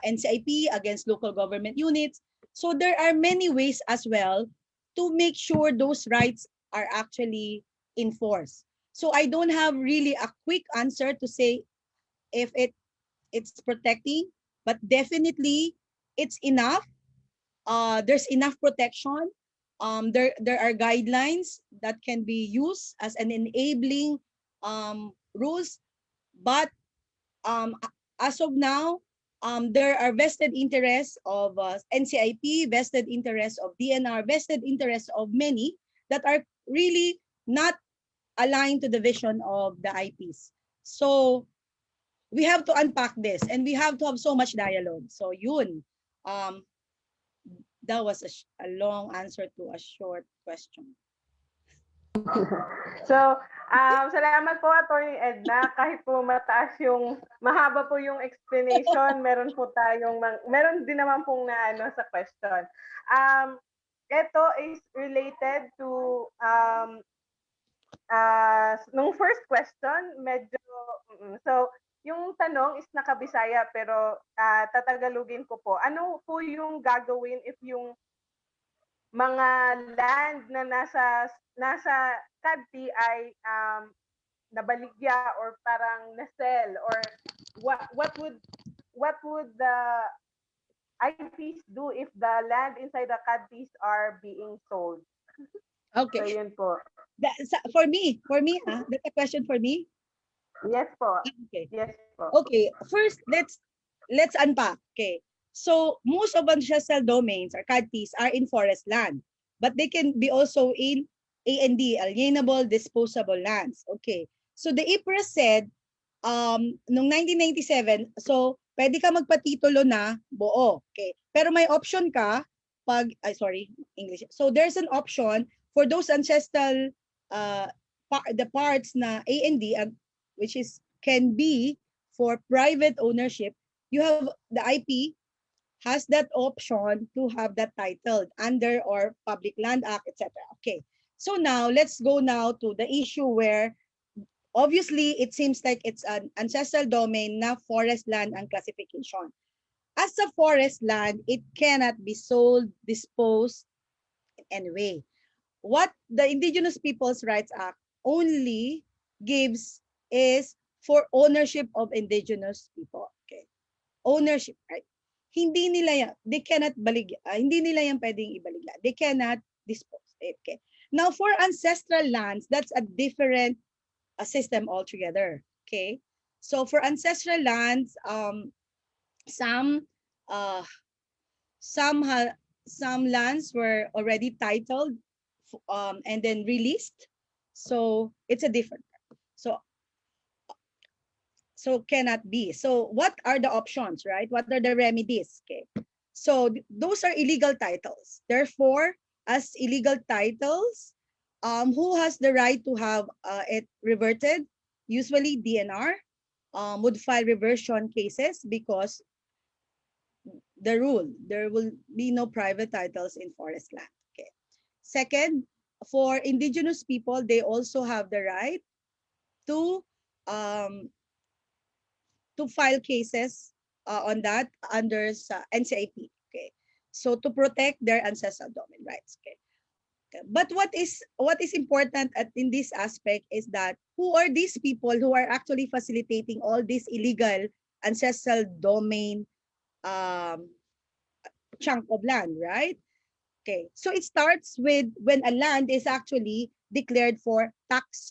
Speaker 9: NCIP, against local government units. So there are many ways as well to make sure those rights are actually enforced. So I don't have really a quick answer to say if it's protecting, but definitely it's enough. There's enough protection. There are guidelines that can be used as an enabling rules, but as of now, there are vested interests of NCIP, vested interests of DNR, vested interests of many that are really not aligned to the vision of the IPs. So we have to unpack this, and we have to have so much dialogue. So yun, that was a long answer to a short question.
Speaker 10: So, salamat po, Attorney Edna. Kahit po mahaba po yung explanation, meron din naman pong naano sa question. Ito is related to nung first question, medyo, so, yung tanong is nakabisaya pero tatagalugin ko po. Ano po yung gagawin if yung mga land na nasa CADT ay nabaligya or parang na-sell, or what would the IPs do if the land inside the CADTs are being sold?
Speaker 9: Okay.
Speaker 10: So yun po.
Speaker 9: For me, that's a question for me.
Speaker 10: Yes po.
Speaker 9: Okay.
Speaker 10: Yes po.
Speaker 9: Okay. First, let's unpack. Okay. So most of ancestral domains or CADTs are in forest land, but they can be also in A&D, alienable disposable lands. Okay. So the IPRA said, noong 1997, so pwede ka magpatitulo na buo. Okay. Pero may option ka English. So there's an option for those ancestral the parts na A&D, which can be for private ownership. You have the IP has that option to have that titled under or Public Land Act, etc. Okay. So now let's go now to the issue where obviously it seems like it's an ancestral domain na forest land ang classification. As a forest land, it cannot be sold, disposed in any way. What the Indigenous Peoples' Rights Act only gives is for ownership of indigenous people. Okay. Ownership, right? Hindi nila yan, they cannot hindi nila yan pwedeng ibaligya. They cannot dispose. Okay. Now for ancestral lands, that's a different system altogether. Okay. So for ancestral lands, some lands were already titled and then released. So it's a different. So cannot be. So what are the options, right? What are the remedies? Okay. So those are illegal titles. Therefore, as illegal titles, Who has the right to have it reverted? Usually DNR would file reversion cases because the rule, there will be no private titles in forest land. Okay. Second, for indigenous people, they also have the right to um, file cases on that under NTFP. Okay. So to protect their ancestral domain rights. Okay. But what is important in this aspect is that who are these people who are actually facilitating all this illegal ancestral domain um, chunk of land, right? Okay, so it starts with when a land is actually declared for tax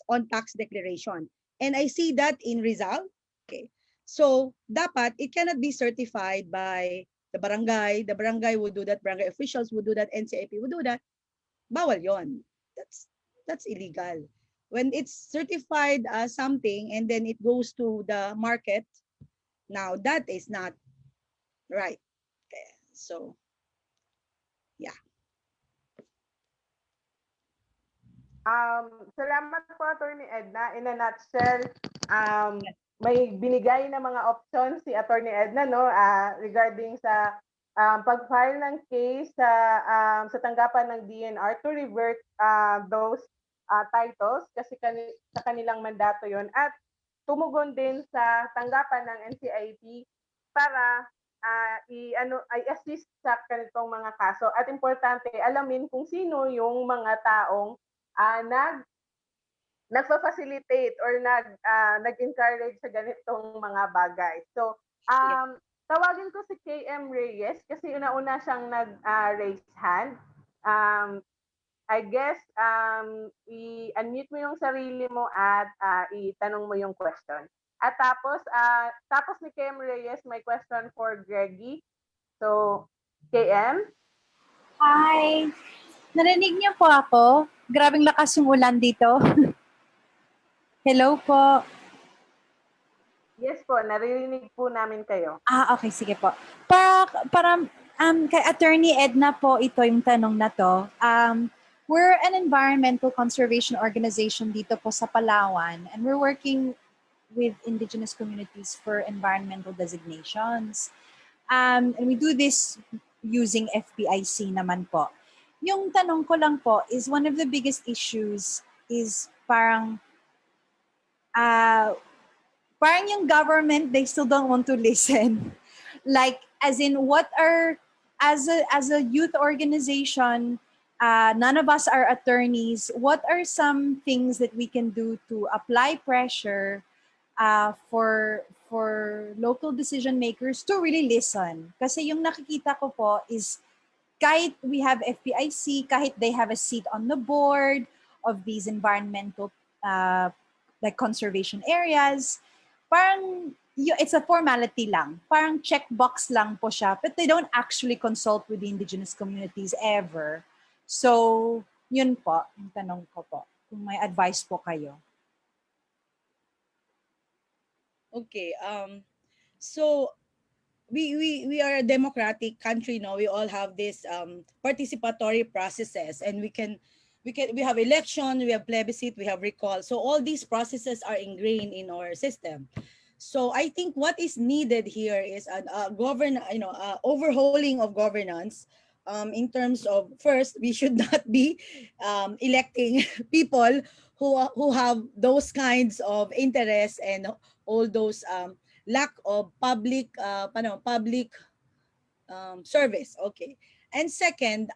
Speaker 9: declaration. And I see that in Rizal. Okay, so dapat it cannot be certified by the barangay. The barangay would do that, barangay officials would do that, NCAP would do that. Bawal yon. That's illegal. When it's certified as something and then it goes to the market, now that is not right. Okay, so yeah.
Speaker 10: Salamat po, Attorney Edna. In a nutshell, may binigay na mga options si Attorney Edna, no, regarding sa pag-file ng case sa tanggapan ng DNR to revert those titles kasi sa kanilang mandato yon, at tumugon din sa tanggapan ng NCIP para i-assist sa ganitong mga kaso. At importante, alamin kung sino yung mga taong nagfa-facilitate or nag-encourage sa ganitong mga bagay. So, tawagin ko si KM Reyes kasi una-una siyang nag-raise hand. I guess, i-unmute mo yung sarili mo at itanong mo yung question. At tapos ni KM Reyes, may question for Greggy. So, KM?
Speaker 11: Hi! Narinig niyo po ako? Grabing lakas yung ulan dito. Hello po.
Speaker 10: Yes po, naririnig po namin kayo.
Speaker 11: Okay, sige po. Para kay Attorney Edna po ito yung tanong na to. We're an environmental conservation organization dito po sa Palawan, and we're working with indigenous communities for environmental designations. And we do this using FPIC naman po. Yung tanong ko lang po is one of the biggest issues is parang yung government, they still don't want to listen. Like, as in, as a youth organization, none of us are attorneys. What are some things that we can do to apply pressure for local decision makers to really listen? Kasi yung nakikita ko po is kahit we have FPIC, kahit they have a seat on the board of these environmental like conservation areas, parang it's a formality lang. Parang checkbox lang po siya, but they don't actually consult with the indigenous communities ever. So, yun po, yung tanong ko po. Kung may advice po kayo.
Speaker 9: Okay, so we are a democratic country, no? We all have this participatory processes, and we have election, we have plebiscite, we have recall. So all these processes are ingrained in our system. So I think what is needed here is overhauling of governance. In terms of, first, we should not be electing people who have those kinds of interests and all those lack of public service. Okay. And second,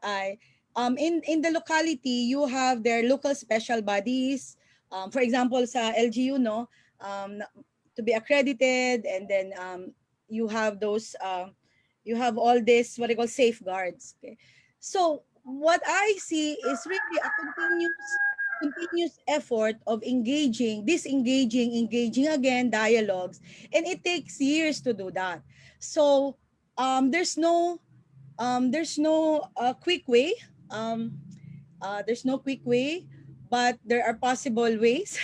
Speaker 9: in the locality, you have their local special bodies. For example, sa LGU, no, to be accredited, and then you have those you have all this what I call safeguards. Okay. So what I see is really a continuous effort of engaging again dialogues, and it takes years to do that. So there's no quick way. There's no quick way, but there are possible ways.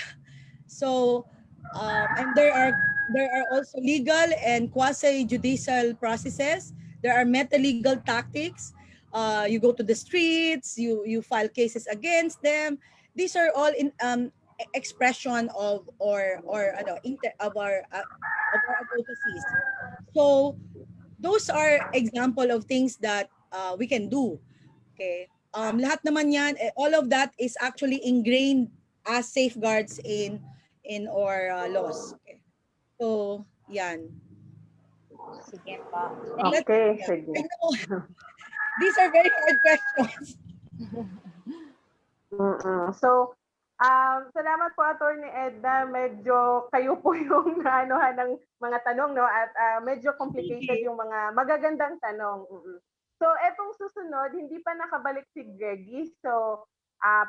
Speaker 9: So and there are also legal and quasi-judicial processes. There are meta-legal tactics. You go to the streets, you file cases against them. these are all in expression of of our advocacies. So those are example of things that we can do. Okay. Lahat naman yan, all of that is actually ingrained as safeguards in our laws. Okay. So, yan.
Speaker 6: Sige po.
Speaker 9: Let's,
Speaker 10: Okay,
Speaker 9: yeah.
Speaker 10: sige.
Speaker 9: I know, these are very hard questions.
Speaker 10: So, salamat po Attorney Edna. Medyo kayo po yung anuhan ng mga tanong, no? At medyo complicated yung mga magagandang tanong. So, etong susunod, hindi pa nakabalik si Greggy. So,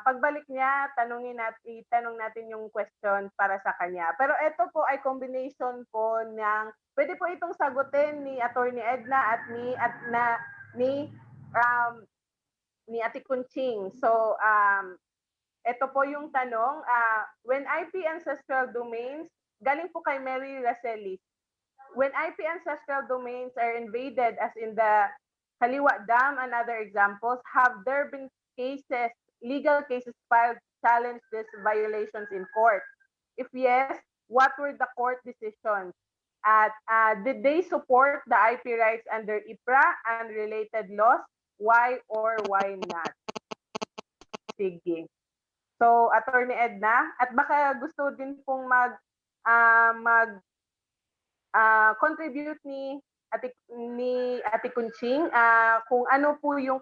Speaker 10: pagbalik niya, itanong natin yung question para sa kanya. Pero ito po ay combination po ng, pwede po itong sagutin ni Attorney Edna at ni Ate Kunching. So, ito po yung tanong. When IP ancestral domains, galing po kay Mary Racelis. When IP ancestral domains are invaded, as in the Kaliwa Dam and other examples, have there been legal cases filed to challenge these violations in court? If yes, what were the court decisions? At did they support the IP rights under IPRA and related laws? Why or why not? Sige. So, Attorney Edna, at baka gusto din pong contribute ni Ate Kunching kung ano po yung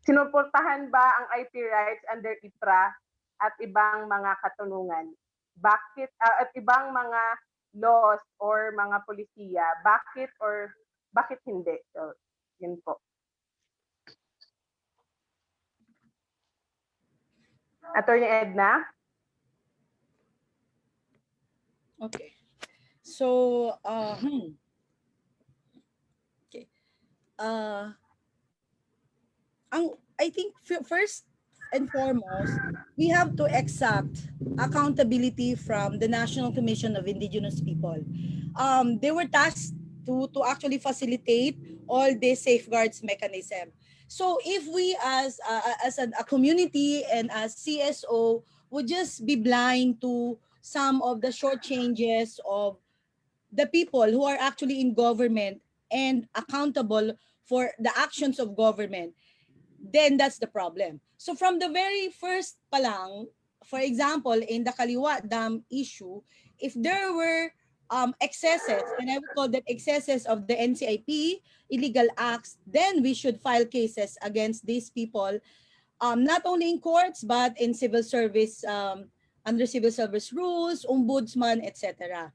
Speaker 10: sinuportahan ba ang IP rights under IPRA at ibang mga katunungan? Bakit at ibang mga laws or mga polisiya, bakit hindi? So, yun po. Attorney Edna?
Speaker 9: Okay. So, okay. I think first and foremost, we have to accept accountability from the National Commission of Indigenous People. They were tasked to actually facilitate all the safeguards mechanism. So if we as a community and as CSO would just be blind to some of the short changes of the people who are actually in government and accountable for the actions of government, then that's the problem. So from the very first palang, for example, in the Kaliwa Dam issue, if there were excesses, and I would call that excesses of the NCIP, illegal acts, then we should file cases against these people, not only in courts, but in civil service, under civil service rules, ombudsman, etc.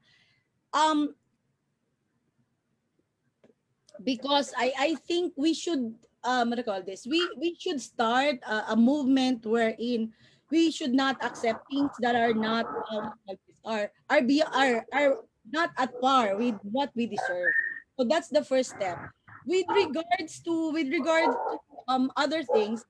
Speaker 9: Because I think we should what do you call this? We should start a movement wherein we should not accept things that are not are not at par with what we deserve. So that's the first step. With regards to other things,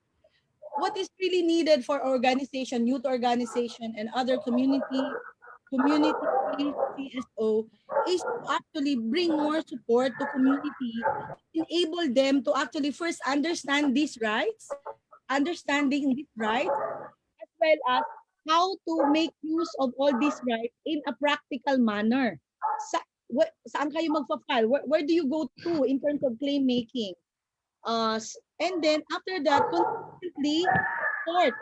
Speaker 9: what is really needed for organization, youth organization, and other community-based CSO is to actually bring more support to community, enable them to actually first understanding these rights, as well as how to make use of all these rights in a practical manner. Saan kayo magpa-file? Where do you go to in terms of claim making? And then after that, consistently support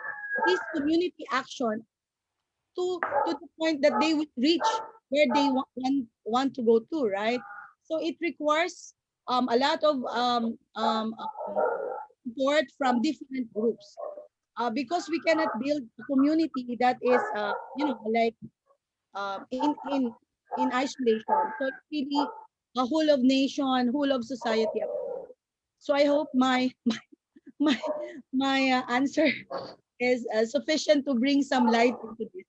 Speaker 9: this community action to the point that they will reach where they want to go to, right? So it requires a lot of support from different groups, because we cannot build a community that is like in isolation. So it's really a whole of nation, whole of society. So I hope my answer is sufficient to bring some light into this.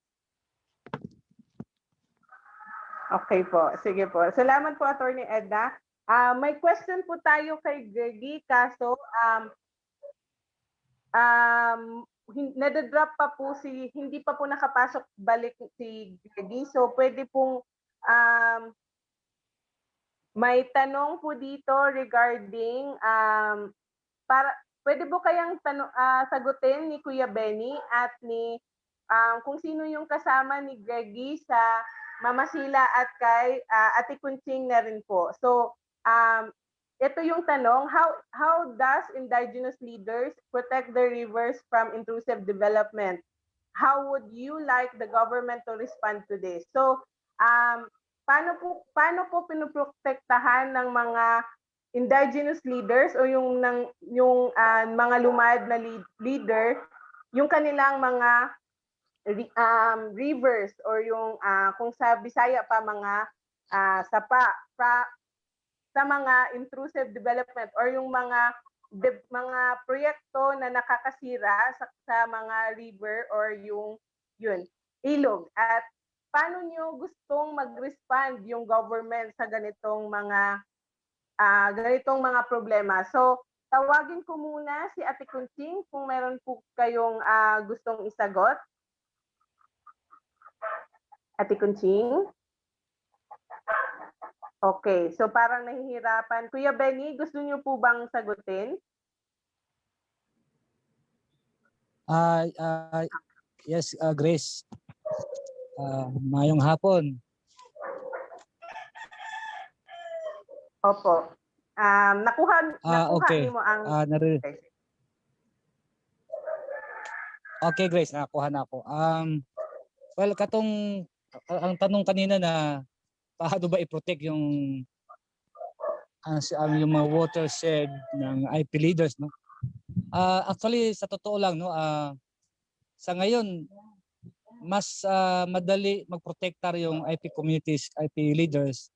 Speaker 10: Okay po. Sige po. Salamat po, Attorney Edna. May question po tayo kay Greggy, kaso nadadrop pa po hindi pa po nakapasok balik si Greggy. So pwede pong may tanong po dito regarding pwede po kayang sagutin ni Kuya Benny at ni kung sino yung kasama ni Greggy sa Mama Sila at kay Ate Kunching na rin po. So, ito yung tanong, how does indigenous leaders protect the rivers from intrusive development? How would you like the government to respond to this? So, paano po pinoprotektahan ng mga indigenous leaders o yung mga lumad na leader yung kanilang mga rivers or yung kung sa Bisaya pa mga sapa sa mga intrusive development or yung mga proyekto na nakakasira sa mga river or yung ilog. At paano nyo gustong mag-respond yung government sa ganitong mga problema? So, tawagin ko muna si Ate Kunching kung meron po kayong gustong isagot. Ate Kunching? Okay, so parang nahihirapan. Kuya Benny, gusto niyo po bang sagutin?
Speaker 12: Yes, Grace. Mayong hapon.
Speaker 10: Opo. Nakuha
Speaker 12: okay.
Speaker 10: mo ang...
Speaker 12: Okay, Grace, nakuha na ako. Well, ang tanong kanina na paano ba i-protect yung mga watershed ng IP leaders, no? Actually, sa totoo lang, no, sa ngayon, mas madali magprotektar yung IP communities, IP leaders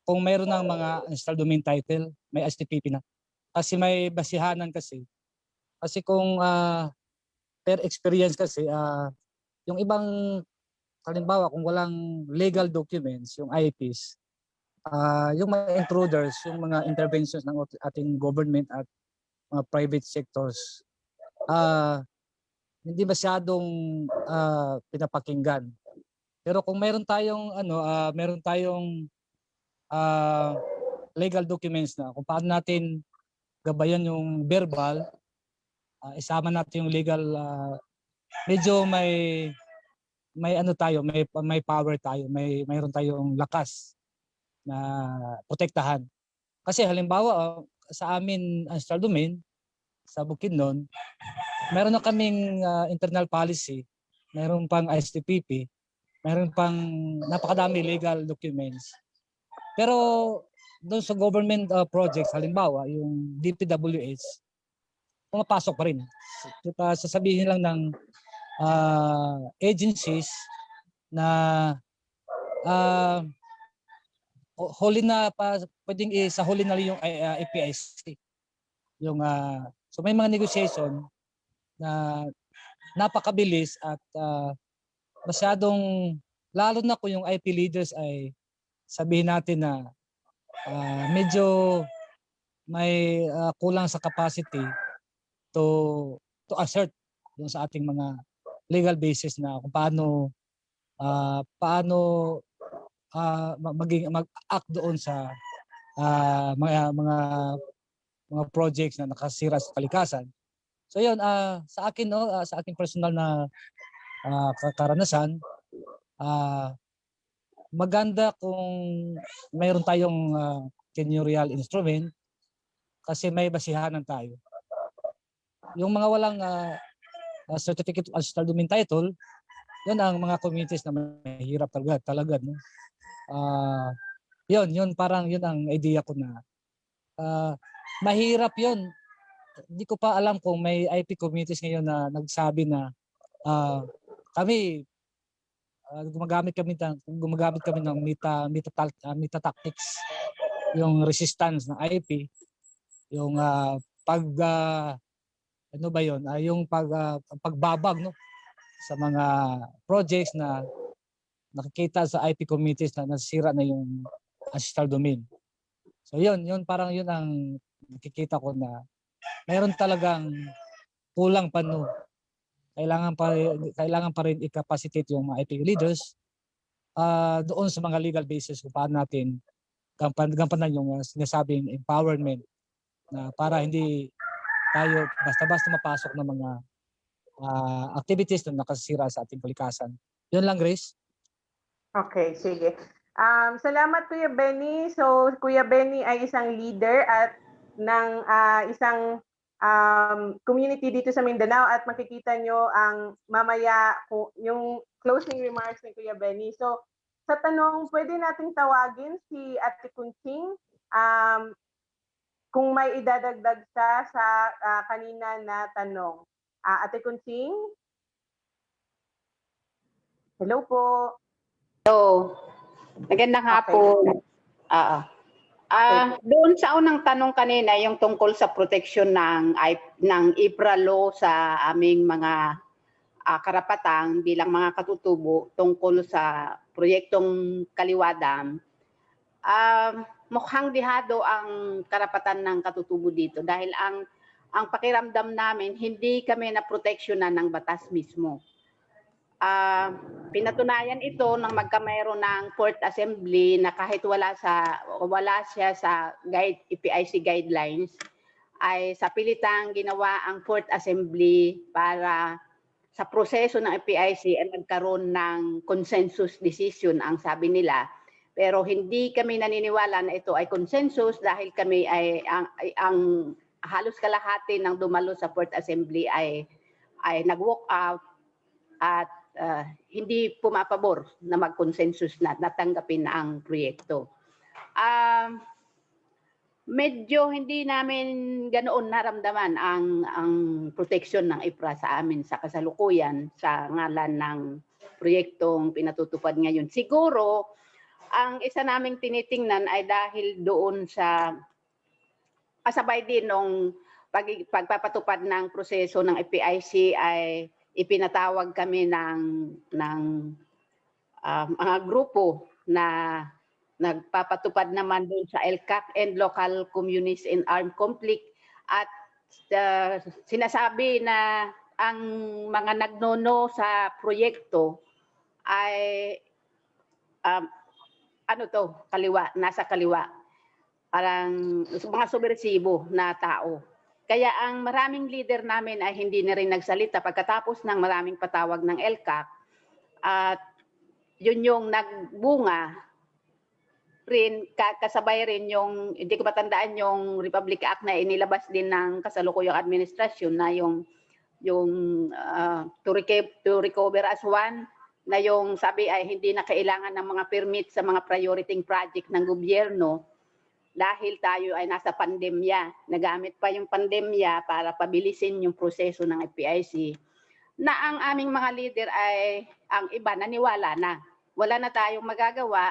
Speaker 12: kung mayroon ng mga ancestral domain title, may STPP na. Kasi may basihanan kasi. Kasi kung per experience kasi, yung ibang, halimbawa kung walang legal documents, yung IPs, yung mga intruders, yung mga interventions ng ating government at mga private sectors, hindi masyadong pinapakinggan. Pero kung meron tayong legal documents na kung paano natin gabayan yung verbal, isama natin yung legal, medyo may power tayo, mayroon tayong lakas na protektahan. Kasi halimbawa sa amin ancestral domain sa Bukidnon, meron na kaming internal policy, meron pang STPP, meron pang napakadami legal documents. Pero doon sa government projects, halimbawa yung DPWH, pumapasok pa rin. Sasabihin lang ng agencies na huli na pa, pwedeng sa huli na yung APIC. Yung so may mga negotiation na napakabilis at masyadong, lalo na kung yung IP leaders ay sabihin natin na medyo may kulang sa capacity to assert dun sa ating mga legal basis na kung paano mag-act doon sa mga projects na nakasira sa kalikasan. So yun, sa akin, no, sa aking personal na karanasan, maganda kung mayroon tayong tenurial instrument kasi may basihanan tayo. Yung mga walang certificate of ancestral domain title, yun ang mga communities na mahirap talaga, no? Yun parang yun ang idea ko na mahirap yun. Hindi ko pa alam kung may IP communities ngayon na nagsabi na kami gumagamit kami ng meta tactics, yung resistance ng IP, yung ano ba yun, yung pagbabag, no, sa mga projects na nakikita sa IP communities na nasira na yung ancestral domain. So yun parang yun ang nakikita ko na mayroon talagang kulang pa, no. Kailangan pa rin i-capacitate yung mga IP leaders doon sa mga legal basis kung paano natin gampanan yung sinasabing empowerment na para hindi tayo basta-basta mapasok ng mga activities na nakasira sa ating kalikasan. Yun lang, Grace.
Speaker 10: Okay, sige. Salamat Kuya Benny. So Kuya Benny ay isang leader at ng isang community dito sa Mindanao at makikita nyo ang mamaya yung closing remarks ni Kuya Benny. So sa tanong, pwede nating tawagin si Ate Kunching kung may idadagdag sa kanina na tanong. Ate Kunching? Hello po.
Speaker 13: Hello. Magandang hapon. Doon sa unang tanong kanina, yung tungkol sa protection ng IPRA law sa aming mga karapatan bilang mga katutubo tungkol sa proyektong Kaliwadam, mukhang dihado ang karapatan ng katutubo dito dahil ang pakiramdam namin, hindi kami na proteksyonan ng batas mismo. Pinatunayan ito nang magkamayroon ng Port Assembly na kahit wala siya sa EPIC guidelines, ay sa pilitang ginawa ang Port Assembly para sa proseso ng EPIC ay nagkaroon ng consensus decision ang sabi nila. Pero hindi kami naniniwala na ito ay consensus dahil kami ang halos kalahati ng dumalo sa Port Assembly ay nag-walk out at hindi pumapabor na mag-consensus na natanggapin ang proyekto. Medyo hindi namin ganoon naramdaman ang proteksyon ng IPRA sa amin sa kasalukuyan sa ngalan ng proyektong pinatutupad ngayon. Siguro, ang isa naming tinitingnan ay dahil doon sa kasabay din nung pagpapatupad ng proseso ng EPIC ay ipinatawag kami ng mga grupo na nagpapatupad naman doon sa LCAC and Local Communities in Armed Conflict at sinasabi na ang mga nagnono sa proyekto ay kaliwa, nasa kaliwa. Parang mga subversibo na tao. Kaya ang maraming leader namin ay hindi na rin nagsalita pagkatapos ng maraming patawag ng LCAC at yun yung nagbunga rin, kasabay rin yung, hindi ko matandaan yung Republic Act na inilabas din ng kasalukuyang administrasyon na yung to recover as one, na yung sabi ay hindi na kailangan ng mga permit sa mga priority project ng gobyerno dahil tayo ay nasa pandemya. Nagamit pa yung pandemya para pabilisin yung proseso ng EPIC na ang aming mga leader ay ang iba naniwala na. Wala na tayong magagawa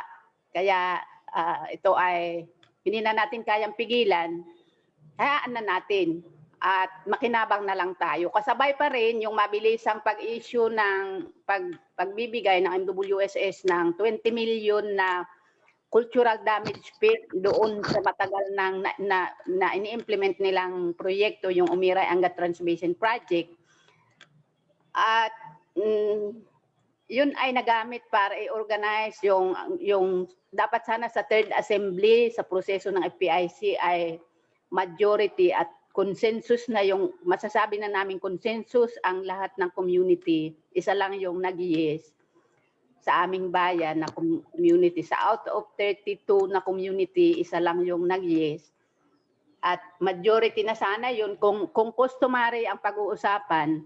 Speaker 13: kaya ito ay hindi na natin kayang pigilan, hayaan na natin at makinabang na lang tayo. Kasabay pa rin yung mabilisang pag-issue ng pagbibigay ng MWSS ng 20 million na cultural damage fee doon sa matagal na ini-implement nilang proyekto, yung Umiray Angat Transmission Project. At yun ay nagamit para i-organize yung dapat sana sa third assembly sa proseso ng EPIC ay majority at consensus na yung masasabi na namin consensus ang lahat ng community. Isa lang yung nag-yes sa aming bayan na community. Sa out of 32 na community, isa lang yung nag-yes. At majority na sana yun. Kung customary ang pag-uusapan,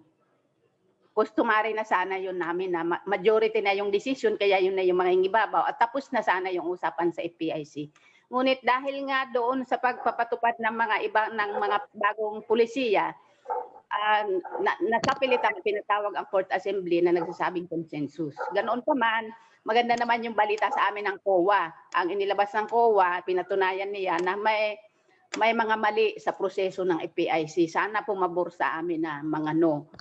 Speaker 13: customary na sana yun namin na majority na yung decision, kaya yun na yung mga ingibabaw. At tapos na sana yung usapan sa EPIC. Ngunit dahil nga doon sa pagpapatupad ng mga iba ng mga bagong pulisiya, nasapilit ang pinatawag ang Port Assembly na nagsasabing consensus. Ganoon pa man, maganda naman yung balita sa amin ng COA. Ang inilabas ng COA, pinatunayan niya na may mga mali sa proseso ng EPIC. Sana pumabor sa amin na mga no.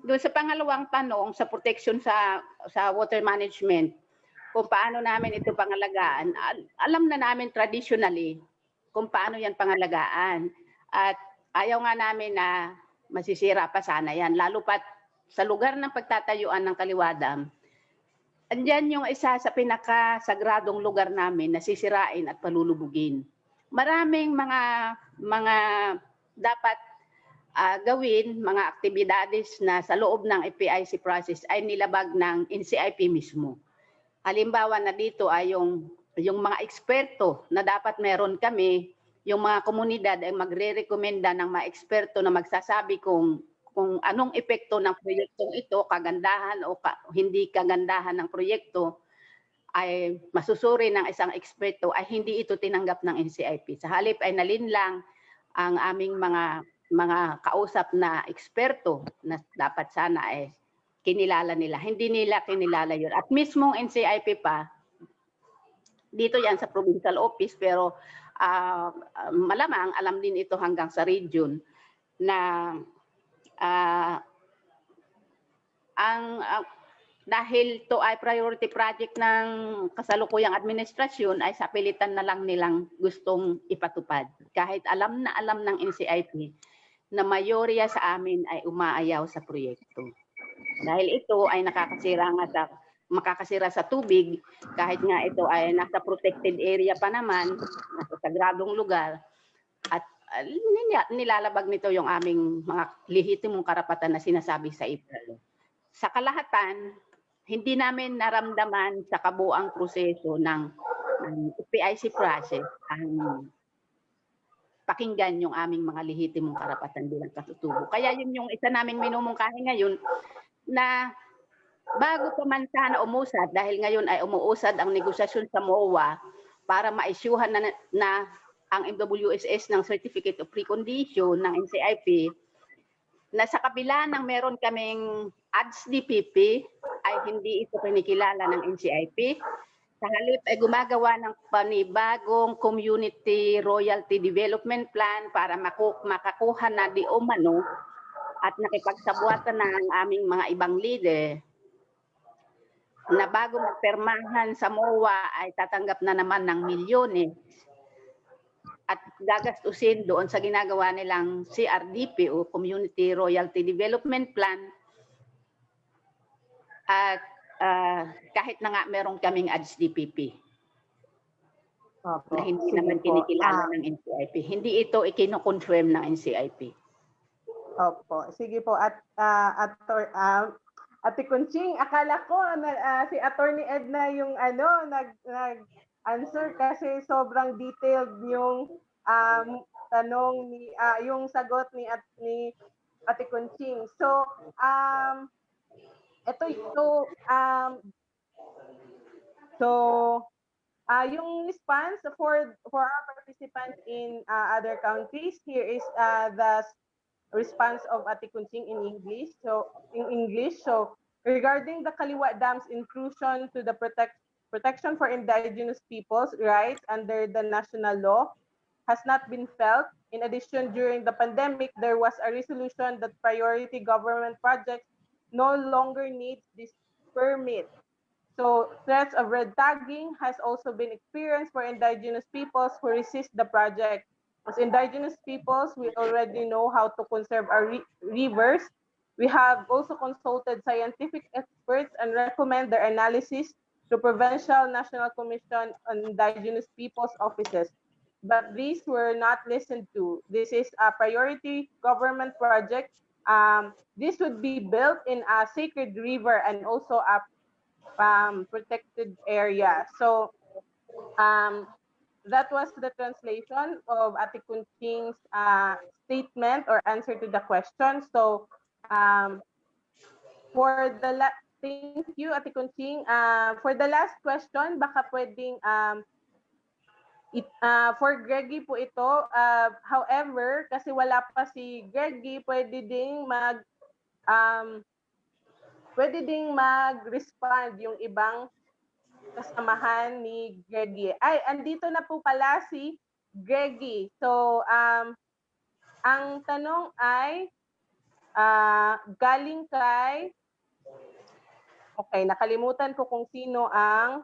Speaker 13: Doon sa pangalawang tanong, sa protection sa water management, kung paano namin ito pangalagaan, alam na namin traditionally kung paano yan pangalagaan. At ayaw nga namin na masisira pa sana yan. Lalo pat sa lugar ng pagtatayuan ng Kaliwadam, andyan yung isa sa pinakasagradong lugar namin na sisirain at palulubugin. Maraming mga dapat gawin, mga aktibidades na sa loob ng FPIC process ay nilabag ng NCIP mismo. Halimbawa na dito ay yung mga eksperto na dapat meron kami, yung mga komunidad ay magre-rekomenda ng mga eksperto na magsasabi kung anong epekto ng proyektong ito, kagandahan o hindi kagandahan ng proyekto, ay masusuri ng isang eksperto, ay hindi ito tinanggap ng NCIP. Sa halip ay nalinlang ang aming mga kausap na eksperto na dapat sana ay kinilala nila. Hindi nila kinilala yun. At mismong NCIP pa, dito yan sa provincial office, pero malamang alam din ito hanggang sa region na dahil to ay priority project ng kasalukuyang administrasyon, ay sa pilitan na lang nilang gustong ipatupad. Kahit alam na alam ng NCIP na mayorya sa amin ay umaayaw sa proyekto. Dahil ito ay makakasira sa tubig, kahit nga ito ay nasa protected area pa naman, nasa sagradong lugar, at nilalabag nito yung aming mga lehitimong karapatan na sinasabi sa IPAL. Sa kalahatan, hindi namin naramdaman sa kabuang proseso ng PIC process ang pakinggan yung aming mga lehitimong karapatan bilang katutubo. Kaya yun yung isa naming minumungkahi ngayon, na bago pa man sana umusad, dahil ngayon ay umuusad ang negosasyon sa MOA para ma-issuehan na ang MWSS ng Certificate of Precondition ng NCIP, na sa kabila ng meron kaming ADS-DPP, ay hindi ito pinikilala ng NCIP. Sa halip ay gumagawa ng panibagong Community Royalty Development Plan para makakuha na di umano at nakipagsabuatan na ang aming mga ibang leader na bago magpermahan sa MOA ay tatanggap na naman ng milyones at gagastusin doon sa ginagawa nilang CRDP o Community Royalty Development Plan, at kahit na nga meron kaming ADS-DPP na hindi naman kinikilala ng NCIP. Hindi ito ikino-confirm ng NCIP.
Speaker 10: Opo. Sige po. At Ate Kunching, akala ko si Attorney Edna yung nag-answer kasi sobrang detailed yung tanong ni yung sagot ni Ate Kunching. So yung response for our participants in other countries, here is the response of Ate Kunching in English. So regarding the Kaliwa Dam's inclusion to the protection for indigenous peoples' rights under the national law has not been felt. In addition, during the pandemic, there was a resolution that priority government projects no longer needs this permit. So threats of red tagging has also been experienced for indigenous peoples who resist the project. As indigenous peoples, we already know how to conserve our rivers. We have also consulted scientific experts and recommend their analysis to Provincial National Commission on Indigenous Peoples offices. But these were not listened to. This is a priority government project. This would be built in a sacred river and also a protected area. So that was the translation of Ate Kunching's statement or answer to the question. So thank you, Ate Kunching. For the last question, baka pwedeng for Greggy po ito. However, kasi wala pa si Greggy, pwede ding mag-respond yung ibang kasamahan ni Greggy. Ay, andito na po pala si Greggy. So, ang tanong ay galing kay... Okay, nakalimutan ko kung sino ang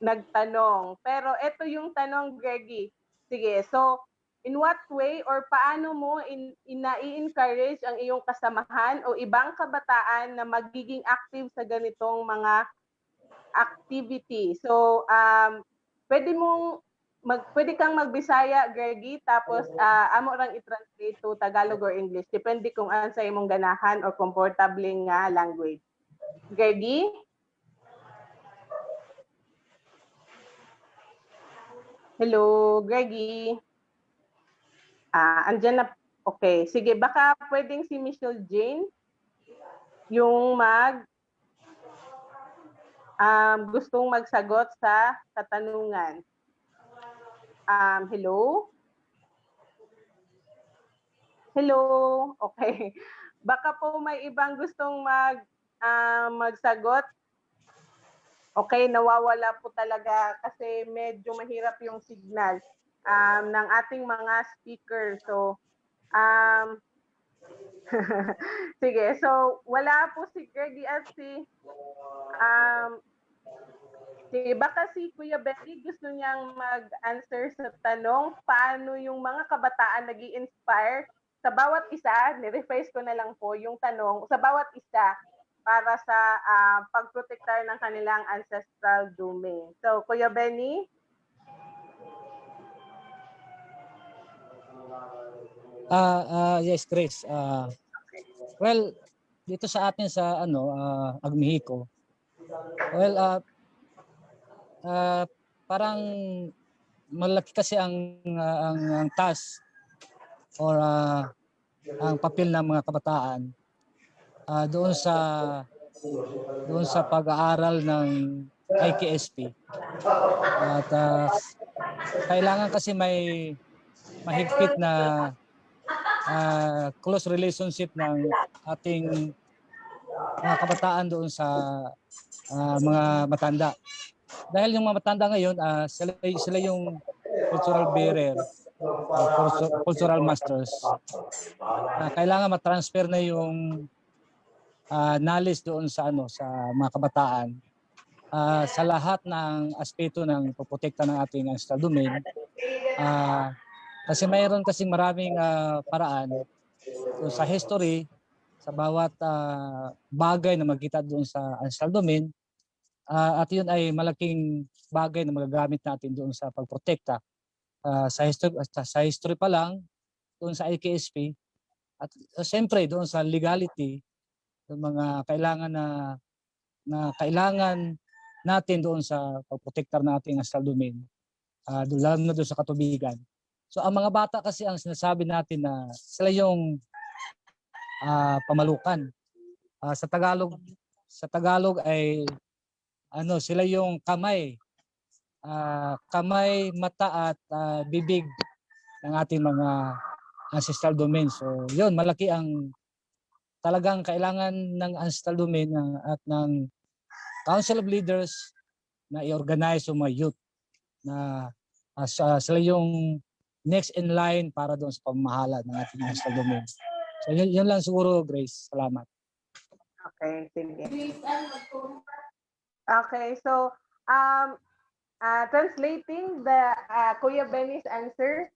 Speaker 10: nagtanong. Pero ito yung tanong, Greggy. Sige, so in what way or paano mo ina-encourage ang iyong kasamahan o ibang kabataan na magiging active sa ganitong mga activity? So, pwede mong pwede kang magbisaya, Greggy, tapos amo rang i-translate to Tagalog or English. Depende kung ano sa imong ganahan or comfortable nga language. Greggy? Hello, Greggy. Andyan na. Okay, sige, baka pwedeng si Michelle Jane yung gustong magsagot sa katanungan. Hello? Hello? Okay. Baka po may ibang gustong magsagot. Okay, nawawala po talaga kasi medyo mahirap yung signal ng ating mga speaker. So, sige. So, wala po si Greggy at baka si Kuya Benny gusto niyang mag-answer sa tanong, paano yung mga kabataan nag-i-inspire sa bawat isa, ni-rephrase ko na lang po yung tanong, sa bawat isa para sa pagprotektar ng kanilang ancestral domain. So, Kuya Benny?
Speaker 12: Yes, Chris. Well, dito sa atin sa Agmihiko. Well, parang malaki kasi ang task or ang papel ng mga kabataan doon sa pag-aaral ng IKSP. At kailangan kasi may mahigpit na close relationship ng ating mga kabataan doon sa mga matanda. Dahil yung mga matanda ngayon, sila yung cultural bearer, cultural masters. Kailangan ma-transfer na yung knowledge doon sa mga kabataan sa lahat ng aspeto ng pagprotekta ng ating ancestral domain. Kasi mayroon kasing maraming paraan so, sa history, sa bawat bagay na magkita doon sa ancestral domain, at yun ay malaking bagay na magagamit natin doon sa pagprotekta. Sa history pa lang, doon sa IKSP, at siyempre doon sa legality, yung mga kailangan na kailangan natin doon sa pagprotektar ng ating ancestral domain, lalo na doon sa katubigan. So ang mga bata kasi ang sinasabi natin na sila yung pamalukan. Sa Tagalog ay sila yung kamay, mata at bibig ng ating mga ancestral domain. So yun, malaki ang talagang kailangan ng ancestral domain at ng Council of Leaders na i-organize yung mga youth na sila yung next in line para doon sa pamamahala ng ating ancestral domain. So yun lang siguro, Grace. Salamat.
Speaker 10: Okay, sige. Okay, so translating the Kuya Benny's answer,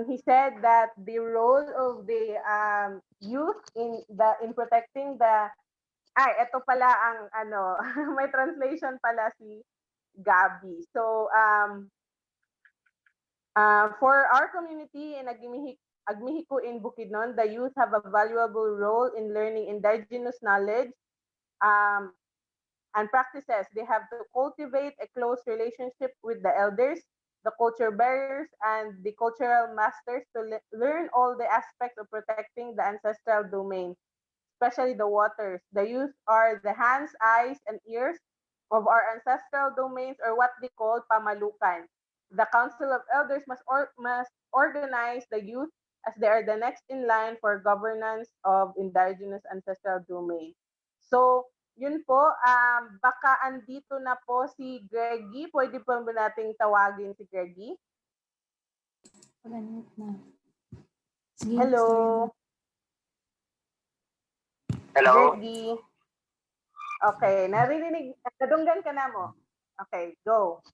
Speaker 10: he said that the role of the youth in protecting the ito pala ang may translation pala si Gabi. So for our community in Agmihiko in Bukidnon, the youth have a valuable role in learning indigenous knowledge and practices. They have to cultivate a close relationship with the elders, the culture bearers, and the cultural masters to learn all the aspects of protecting the ancestral domain, especially the waters. The youth are the hands, eyes, and ears of our ancestral domains, or what they call pamalukan. The Council of Elders must organize the youth as they are the next in line for governance of indigenous ancestral domain. So, yun po, baka andito na po si Greggy. Pwede po ba nating tawagin si Greggy? Hello? Hello? Greggy? Okay, naririnig. Nadunggan ka na mo. Okay, go.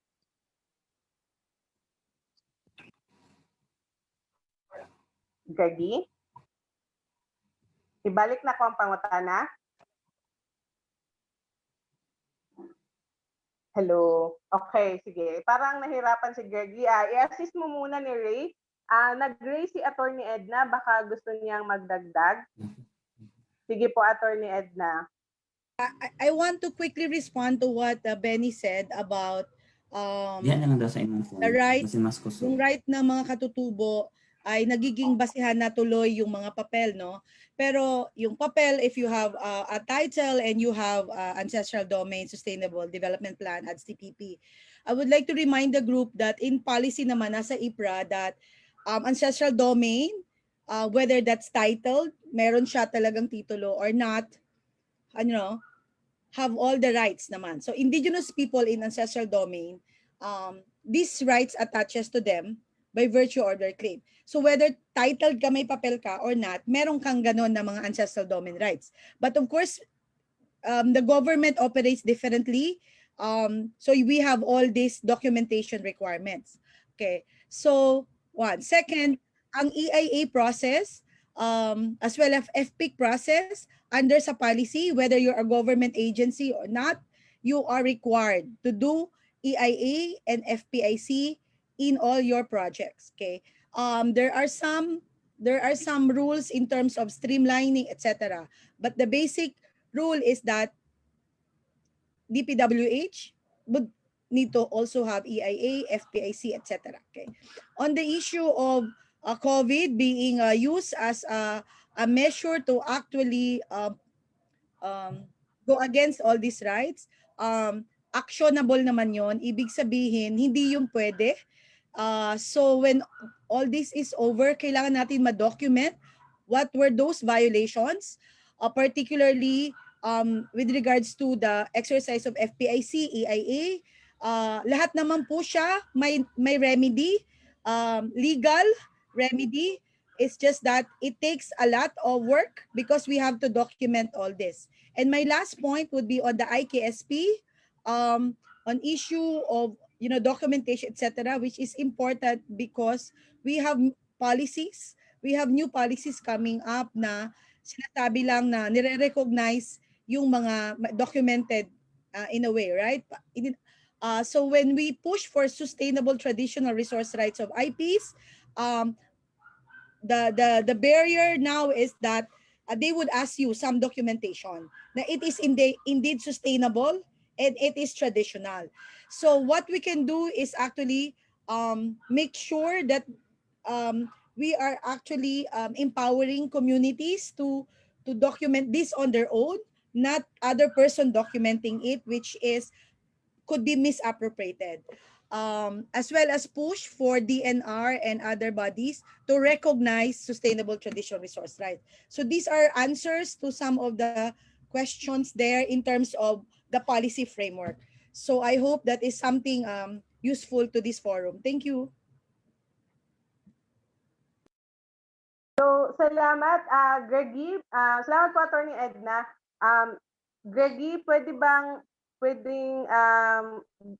Speaker 10: Greggy? Ibalik na ko ang pangutana. Hello. Okay, sige. Parang nahirapan si Greggy. I-assist mo muna ni Ray. Nag-Ray si Attorney Edna. Baka gusto niyang magdagdag. Sige po, Attorney Edna.
Speaker 9: I want to quickly respond to what Benny said about
Speaker 1: Diyan na lang daw sa inyong phone.
Speaker 9: the right,
Speaker 1: Kasi mas kusog.
Speaker 9: yung right ng mga katutubo ay nagiging basihan na tuloy yung mga papel, no? Pero yung papel, if you have a title and you have Ancestral Domain Sustainable Development Plan at CPP, I would like to remind the group that in policy naman nasa IPRA that Ancestral Domain, whether that's titled, meron siya talagang titulo or not, ano, have all the rights naman. So indigenous people in Ancestral Domain, these rights attaches to them by virtue of their claim. So whether titled ka, may papel ka or not, meron kang ganon na mga Ancestral Domain rights. But of course, the government operates differently. So we have all these documentation requirements. Okay. So one. Second, ang EIA process, as well as FPIC process, under sa policy, whether you're a government agency or not, you are required to do EIA and FPIC in all your projects. Okay. There are some rules in terms of streamlining, etc. But the basic rule is that DPWH would need to also have EIA, FPIC, etc. Okay. On the issue of COVID being used as a measure to actually go against all these rights, actionable naman yon. Ibig sabihin, hindi yung pwede. So when all this is over, kailangan natin ma-document what were those violations, particularly with regards to the exercise of FPIC, EIA. Lahat naman po siya may remedy, legal remedy. It's just that it takes a lot of work because we have to document all this. And my last point would be on the IKSP, on issue of documentation, etc., which is important because we have policies, we have new policies coming up na sinasabi lang na nire-recognize yung mga documented in a way, right? So when we push for sustainable traditional resource rights of IPs, the barrier now is that they would ask you some documentation that it is indeed sustainable and it is traditional. So what we can do is actually make sure that we are actually empowering communities to document this on their own, not other person documenting it, which could be misappropriated. As well as push for DNR and other bodies to recognize sustainable traditional resource rights. So these are answers to some of the questions there in terms of the policy framework. So I hope that is something useful to this forum. Thank you.
Speaker 10: So, salamat, Greggy. Salamat po, Attorney Edna. Greggy, pwedeng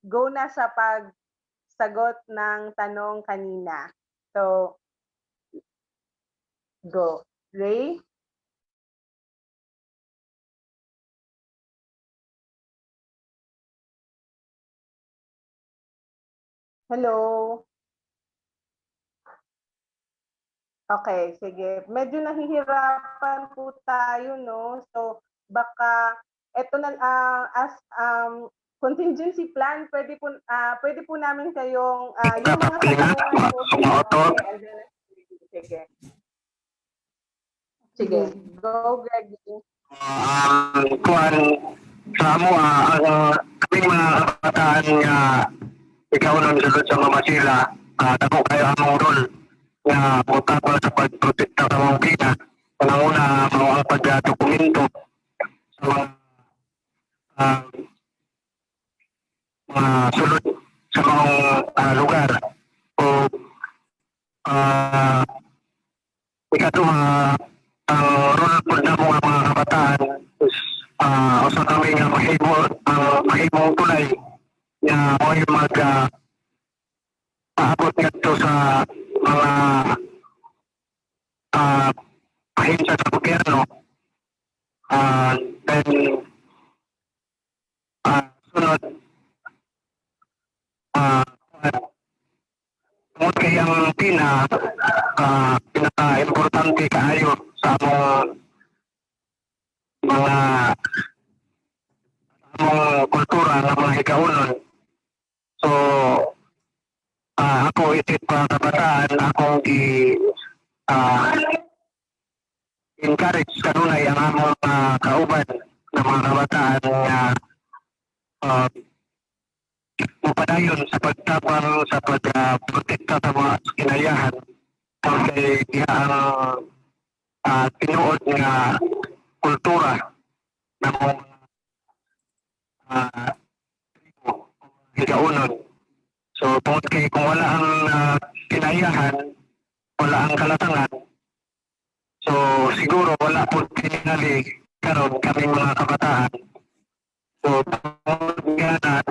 Speaker 10: go na sa pagsagot ng tanong kanina. So, go. Ray? Hello? Okay, sige. Medyo nahihirapan po tayo, no? So, baka ito na as contingency plan, pwede po namin kayong yung mga katanungan po. Sige. Sige. Go, Greg.
Speaker 14: Kuan sa amo ang kaming mga kabataan nga ikaw nang sulod sa mamasila, dako kayo among role nga mutapal sa pagprotekta sa mga kita. Una ang pagdokumento sa mga sulod sa mga lugar. O ikaduha, ang role po na mga kabataan is usa kami nga mahimong tulay nga mo yung paabot ngadto sa mga ahensya sa gobyerno. Then sunod tungod kay ang pinaka-importante kaayo sa mga kultura ng mga higaunon. So, ako isip mga kabataan, akong encourage kanunay ang among kauban ng mga kabataan na mapadayon sa pagtabang sa pagprotekta sa mga kinayahan kay diha ang tinuod nga kultura ng mga higaunon. So tungod kay kung wala ang kinayahan, wala ang kalatangan, so siguro wala po tingali karon kami mga kabataan. So tungod nga na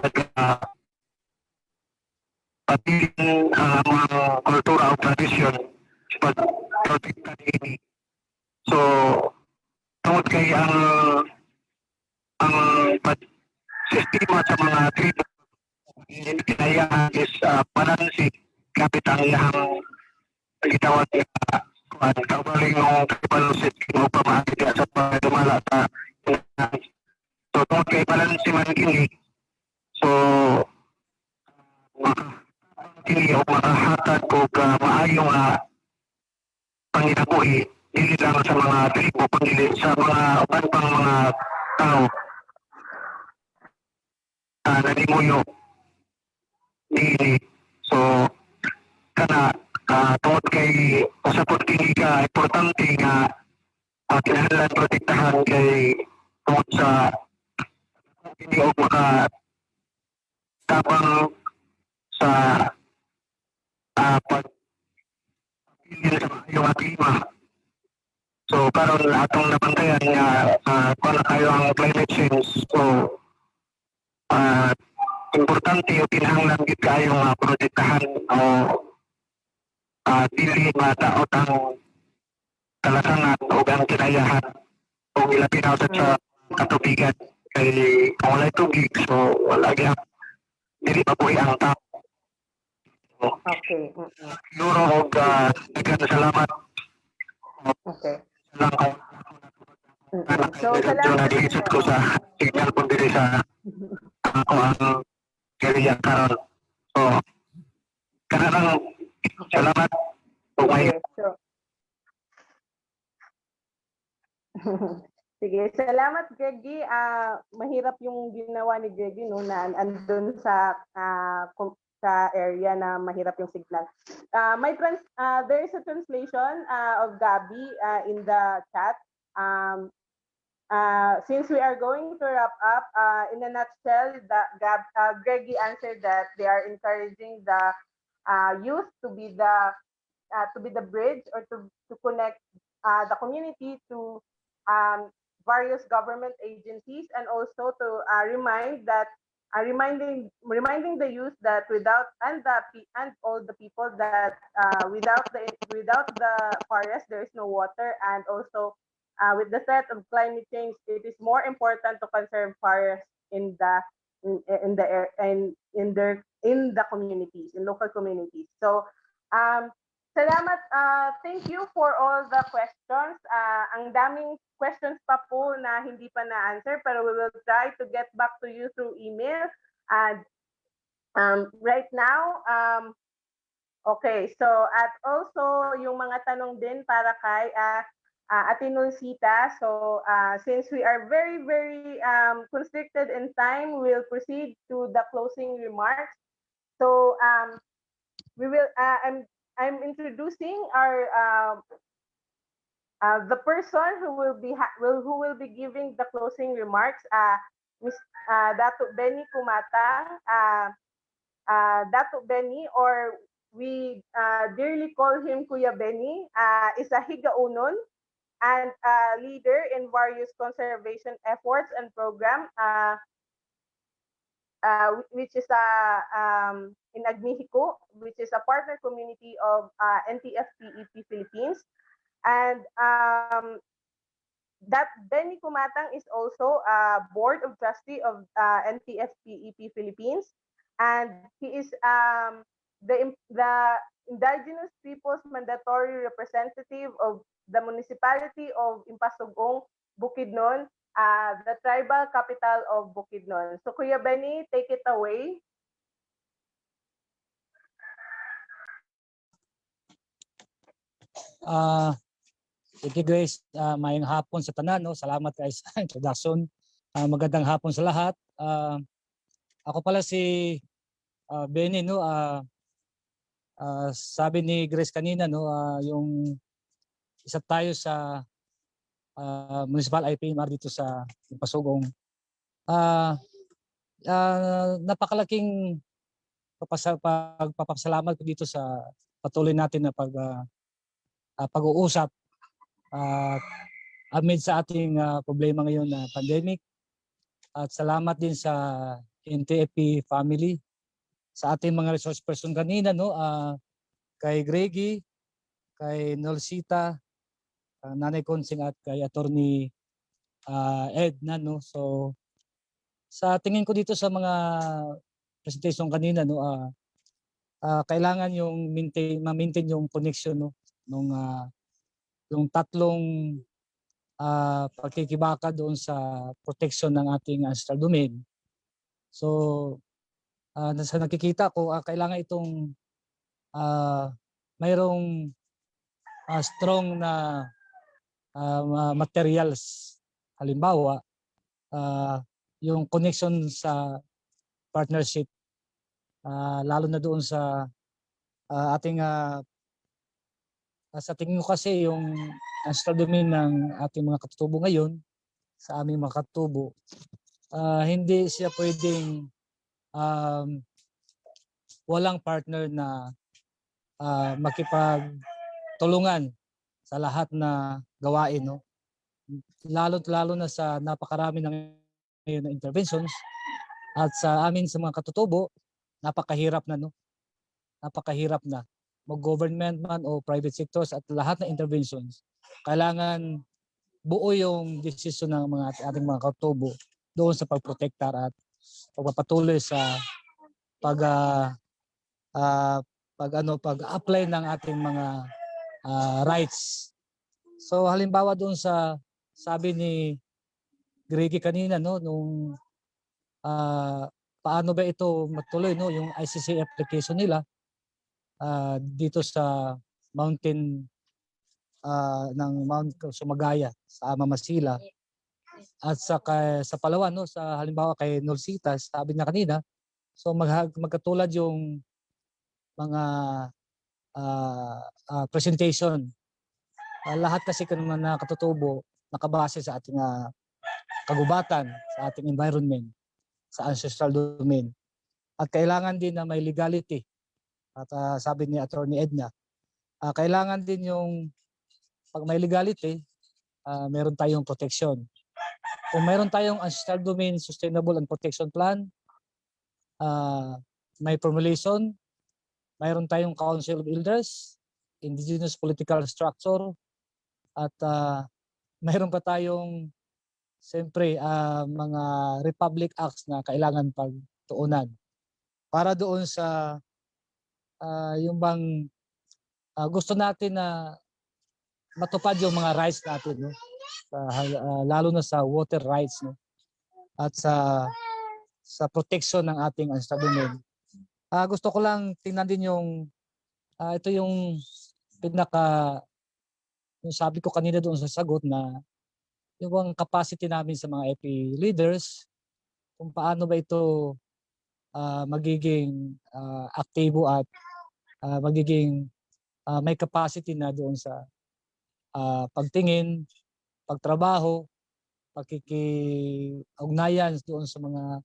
Speaker 14: patilin ang mga kultura o tradisyon sa pagprotekta ini. So tungod kay ang sistema sa mga tribo kinayahan is balansi kapit ang iyang gitawag na kaubaling ng tribal system o pamahagi sa pagdumala sa so tungod kay balansi man kini so kini o makahatag o maayong panginabuhi dili lang sa mga tribo kundi sa mga uban pang mga tao nanimuyo dili. So kana tungod kay usapod kini ka importante nga kinahanglan protektahan kay tungod sa kini og makatabang sa pagpili sa maayong klima. So karon atong nabantayan nga kung kayo ang climate change. So importante o kinahanglan gid kayo nga protektahan o dili mataot ang kalasangan o ang kinayahan o ilapin sa katubigan kay kung wala'y tubig so wala gyud dili mabuhi ang tao.
Speaker 10: Okay.
Speaker 14: Siguro og salamat.
Speaker 10: Okay.
Speaker 14: Salamat.
Speaker 10: So salamat
Speaker 14: nag-iisip ko sa signal kung dili sa ako ang area karon. So kanang salamat.
Speaker 10: Okay. So, sige, salamat Greggy. Mahirap yung ginawa ni Greggy no na andun sa area na mahirap yung signal. There is a translation of Gabi in the chat. Since we are going to wrap up, in a nutshell, Greggy answered that they are encouraging the youth to be the bridge or to connect the community to various government agencies, and also to reminding the youth that without and all the people that without the forest there is no water, and also with the threat of climate change, it is more important to conserve forests in the communities, in local communities. So salamat. Thank you for all the questions. Ang daming questions pa po na hindi pa na-answer, pero we will try to get back to you through email. And right now, okay. So at also yung mga tanong din para kay Ate Nosita. So since we are very, very constricted in time, we'll proceed to the closing remarks. So we will. I'm introducing our the person who will be giving the closing remarks. Miss Dato Benny Kumatang. Dato Benny, or we dearly call him Kuya Benny, is a Higaunon and a leader in various conservation efforts and program, which is in Agnihico, which is a partner community of NTFP-EP Philippines. And that Benny Kumatang is also a board of trustee of NTFP-EP Philippines. and he is the indigenous people's mandatory representative of the municipality of Impasugong, Bukidnon, the tribal capital of Bukidnon. So Kuya Benny, take it away.
Speaker 12: Thank you Grace, mayang hapon sa tanan, no? Salamat guys sa introduction. Magandang hapon sa lahat. Ako pala si Benny, no? Sabi ni Grace kanina, no, yung isa tayo sa municipal IPMR dito sa Pasugong. Napakalaking pagpapasalamat ko dito sa patuloy natin na pag-uusap amid sa ating problema ngayon na pandemic. At salamat din sa NTFP family, sa ating mga resource person kanina, no, kay Greggy, kay Nosita, Nanay Consing at kay Attorney Ed na, no. So sa tingin ko dito sa mga presentation kanina, no, kailangan yung ma-maintain yung connection, no, nung yung tatlong pagkikibaka doon sa protection ng ating ancestral domain. So sa nakikita ko, kailangan itong mayroong strong na materials. Halimbawa, yung connection sa partnership, lalo na doon sa ating sa tingin ko kasi yung ancestral domain ng ating mga katutubo ngayon, sa aming mga katutubo, hindi siya pwedeng walang partner na makipagtulungan sa lahat na gawain, no? Lalo na sa napakarami ng ngayon na interventions, at sa amin sa mga katutubo, napakahirap na, no? Napakahirap na. Mag-government man o private sectors at lahat na interventions, kailangan buo yung desisyon ng ating mga katutubo doon sa pagprotektar at pagpapatuloy sa pag-apply ng ating mga rights. So halimbawa doon sa sabi ni Greggy kanina, no, nung paano ba ito matuloy, no, yung ICC application nila dito sa mountain ng Mount Sumagaya sa Mamasila, at sa Palawan, no, sa halimbawa kay Nosita, sabi niya kanina, so magkatulad yung mga presentation. Lahat kasi naman na katutubo nakabase sa ating kagubatan, sa ating environment, sa ancestral domain. At kailangan din na may legality. At sabi ni Attorney Edna, kailangan din yung pag may legality, meron tayong protection. Kung meron tayong ancestral domain sustainable and protection plan, may formulation, mayroon tayong Council of Elders, Indigenous political structure, at mayroon pa tayong siyempre mga Republic Acts na kailangan pagtuunan para doon sa yung bang gusto natin na matupad yung mga rights natin, no? Lalo na sa water rights, no? At sa protection ng ating ancestral domain. Gusto ko lang tingnan din yung ito yung yung sabi ko kanina doon sa sagot na yung capacity namin sa mga EP leaders, kung paano ba ito magiging aktibo at magiging may capacity na doon sa pagtingin, pagtrabaho, pagkikiugnayan doon sa mga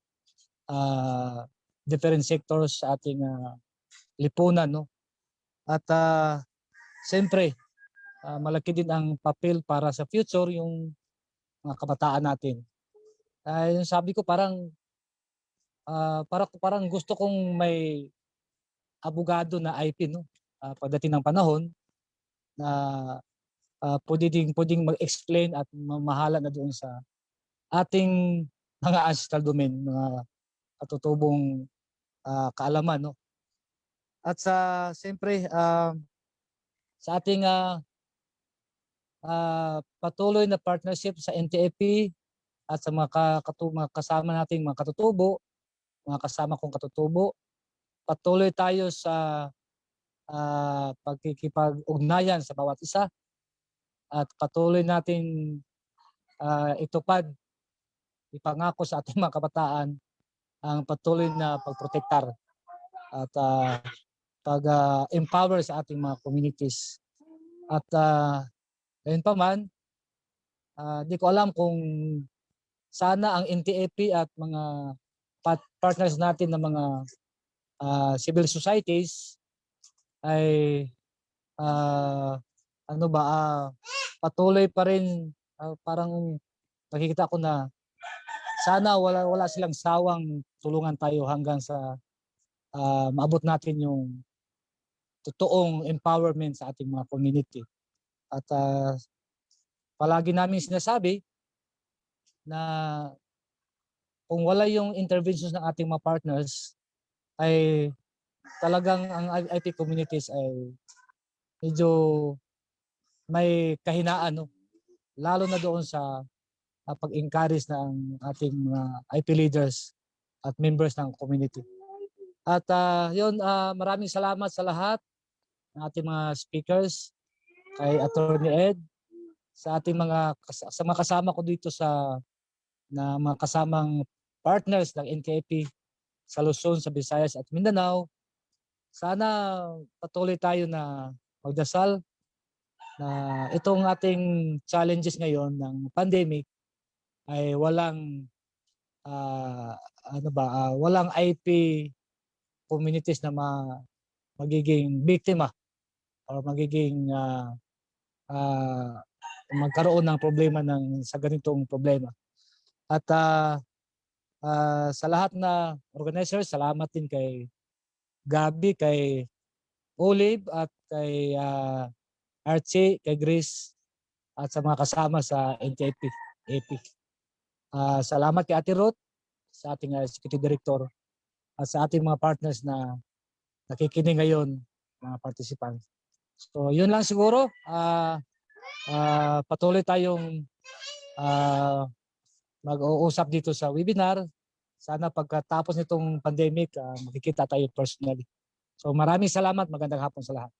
Speaker 12: different sectors sa ating lipunan, no? At siyempre malaki din ang papel para sa future yung mga kabataan natin. Yung sabi ko parang gusto kong may abogado na IP, no? Pagdating ng panahon na pwedeng mag-explain at mamahala na doon sa ating mga ancestral domain, mga katutubong kaalaman, no? At siyempre sa ating patuloy na partnership sa NTFP at sa mga kasama nating mga katutubo, mga kasama kong katutubo, patuloy tayo sa pagkikipag-ugnayan sa bawat isa at patuloy nating itupad, ipangako sa ating mga kabataan ang patuloy na pagprotektar at pag-empower sa ating mga communities. At ngayon pa man, di ko alam kung sana ang NTFP at mga partners natin ng mga civil societies ay patuloy pa rin, parang nakikita ko na sana wala silang sawang tulungan tayo hanggang sa maabot natin yung totoong empowerment sa ating mga community. At palagi namin sinasabi na kung wala yung interventions ng ating mga partners, ay talagang ang IP communities ay medyo may kahinaan, no? Lalo na doon sa pag-encourage ng ating mga IP leaders at members ng community. At maraming salamat sa lahat ng ating mga speakers, kay Attorney Ed, sa ating mga kasama ko dito na mga kasamang partners ng NTFP sa Luzon, sa Visayas at Mindanao. Sana patuloy tayo na magdasal na itong ating challenges ngayon ng pandemic ay walang walang IP communities na magiging biktima o magiging magkaroon ng problema sa ganitong problema. At sa lahat na organizers, salamat din kay Gabi, kay Olive at kay Archie, kay Grace at sa mga kasama sa NTFP-EP. Salamat kay Ate Ruth, sa ating Executive Director at sa ating mga partners na nakikinig ngayon, mga participants. So yun lang siguro. Patuloy tayong mag-uusap dito sa webinar. Sana pagkatapos nitong pandemic, makikita tayo personally. So maraming salamat. Magandang hapon sa lahat.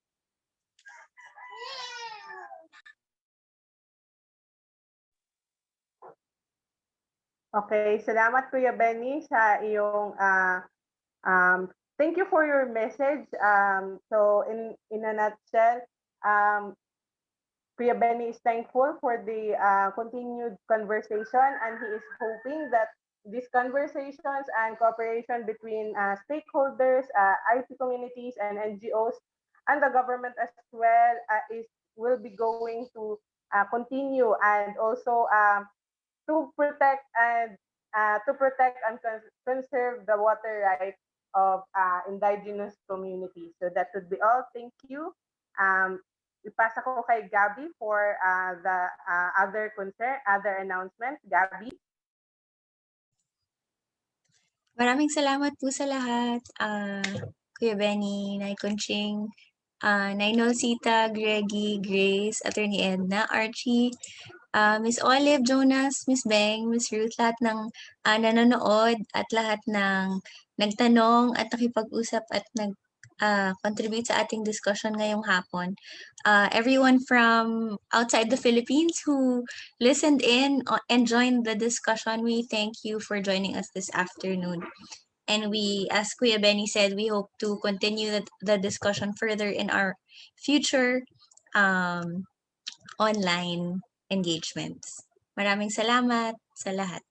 Speaker 10: Okay, salamat Kuya Benny sa iyong thank you for your message. So in a nutshell, Kuya Benny is thankful for the continued conversation, and he is hoping that these conversations and cooperation between stakeholders, IT communities, and NGOs, and the government as well will be going to continue, and also to protect and conserve the water rights of indigenous communities. So that would be all. Thank you. Ipasa ko kay Gabi for the other announcements. Gabi.
Speaker 3: Maraming salamat po sa lahat. Kuya Benny, Nay Conching, Nay Nosita, Greggy, Grace, Attorney Edna, Archie, Miss Olive, Jonas, Miss Beng, Miss Ruth, lahat ng nanonood at lahat ng nagtanong at nakipag-usap at contribute sa ating discussion ngayong hapon. Everyone from outside the Philippines who listened in and joined the discussion, we thank you for joining us this afternoon. And we, as Kuya Benny said, we hope to continue the discussion further in our future online engagements. Maraming salamat sa lahat.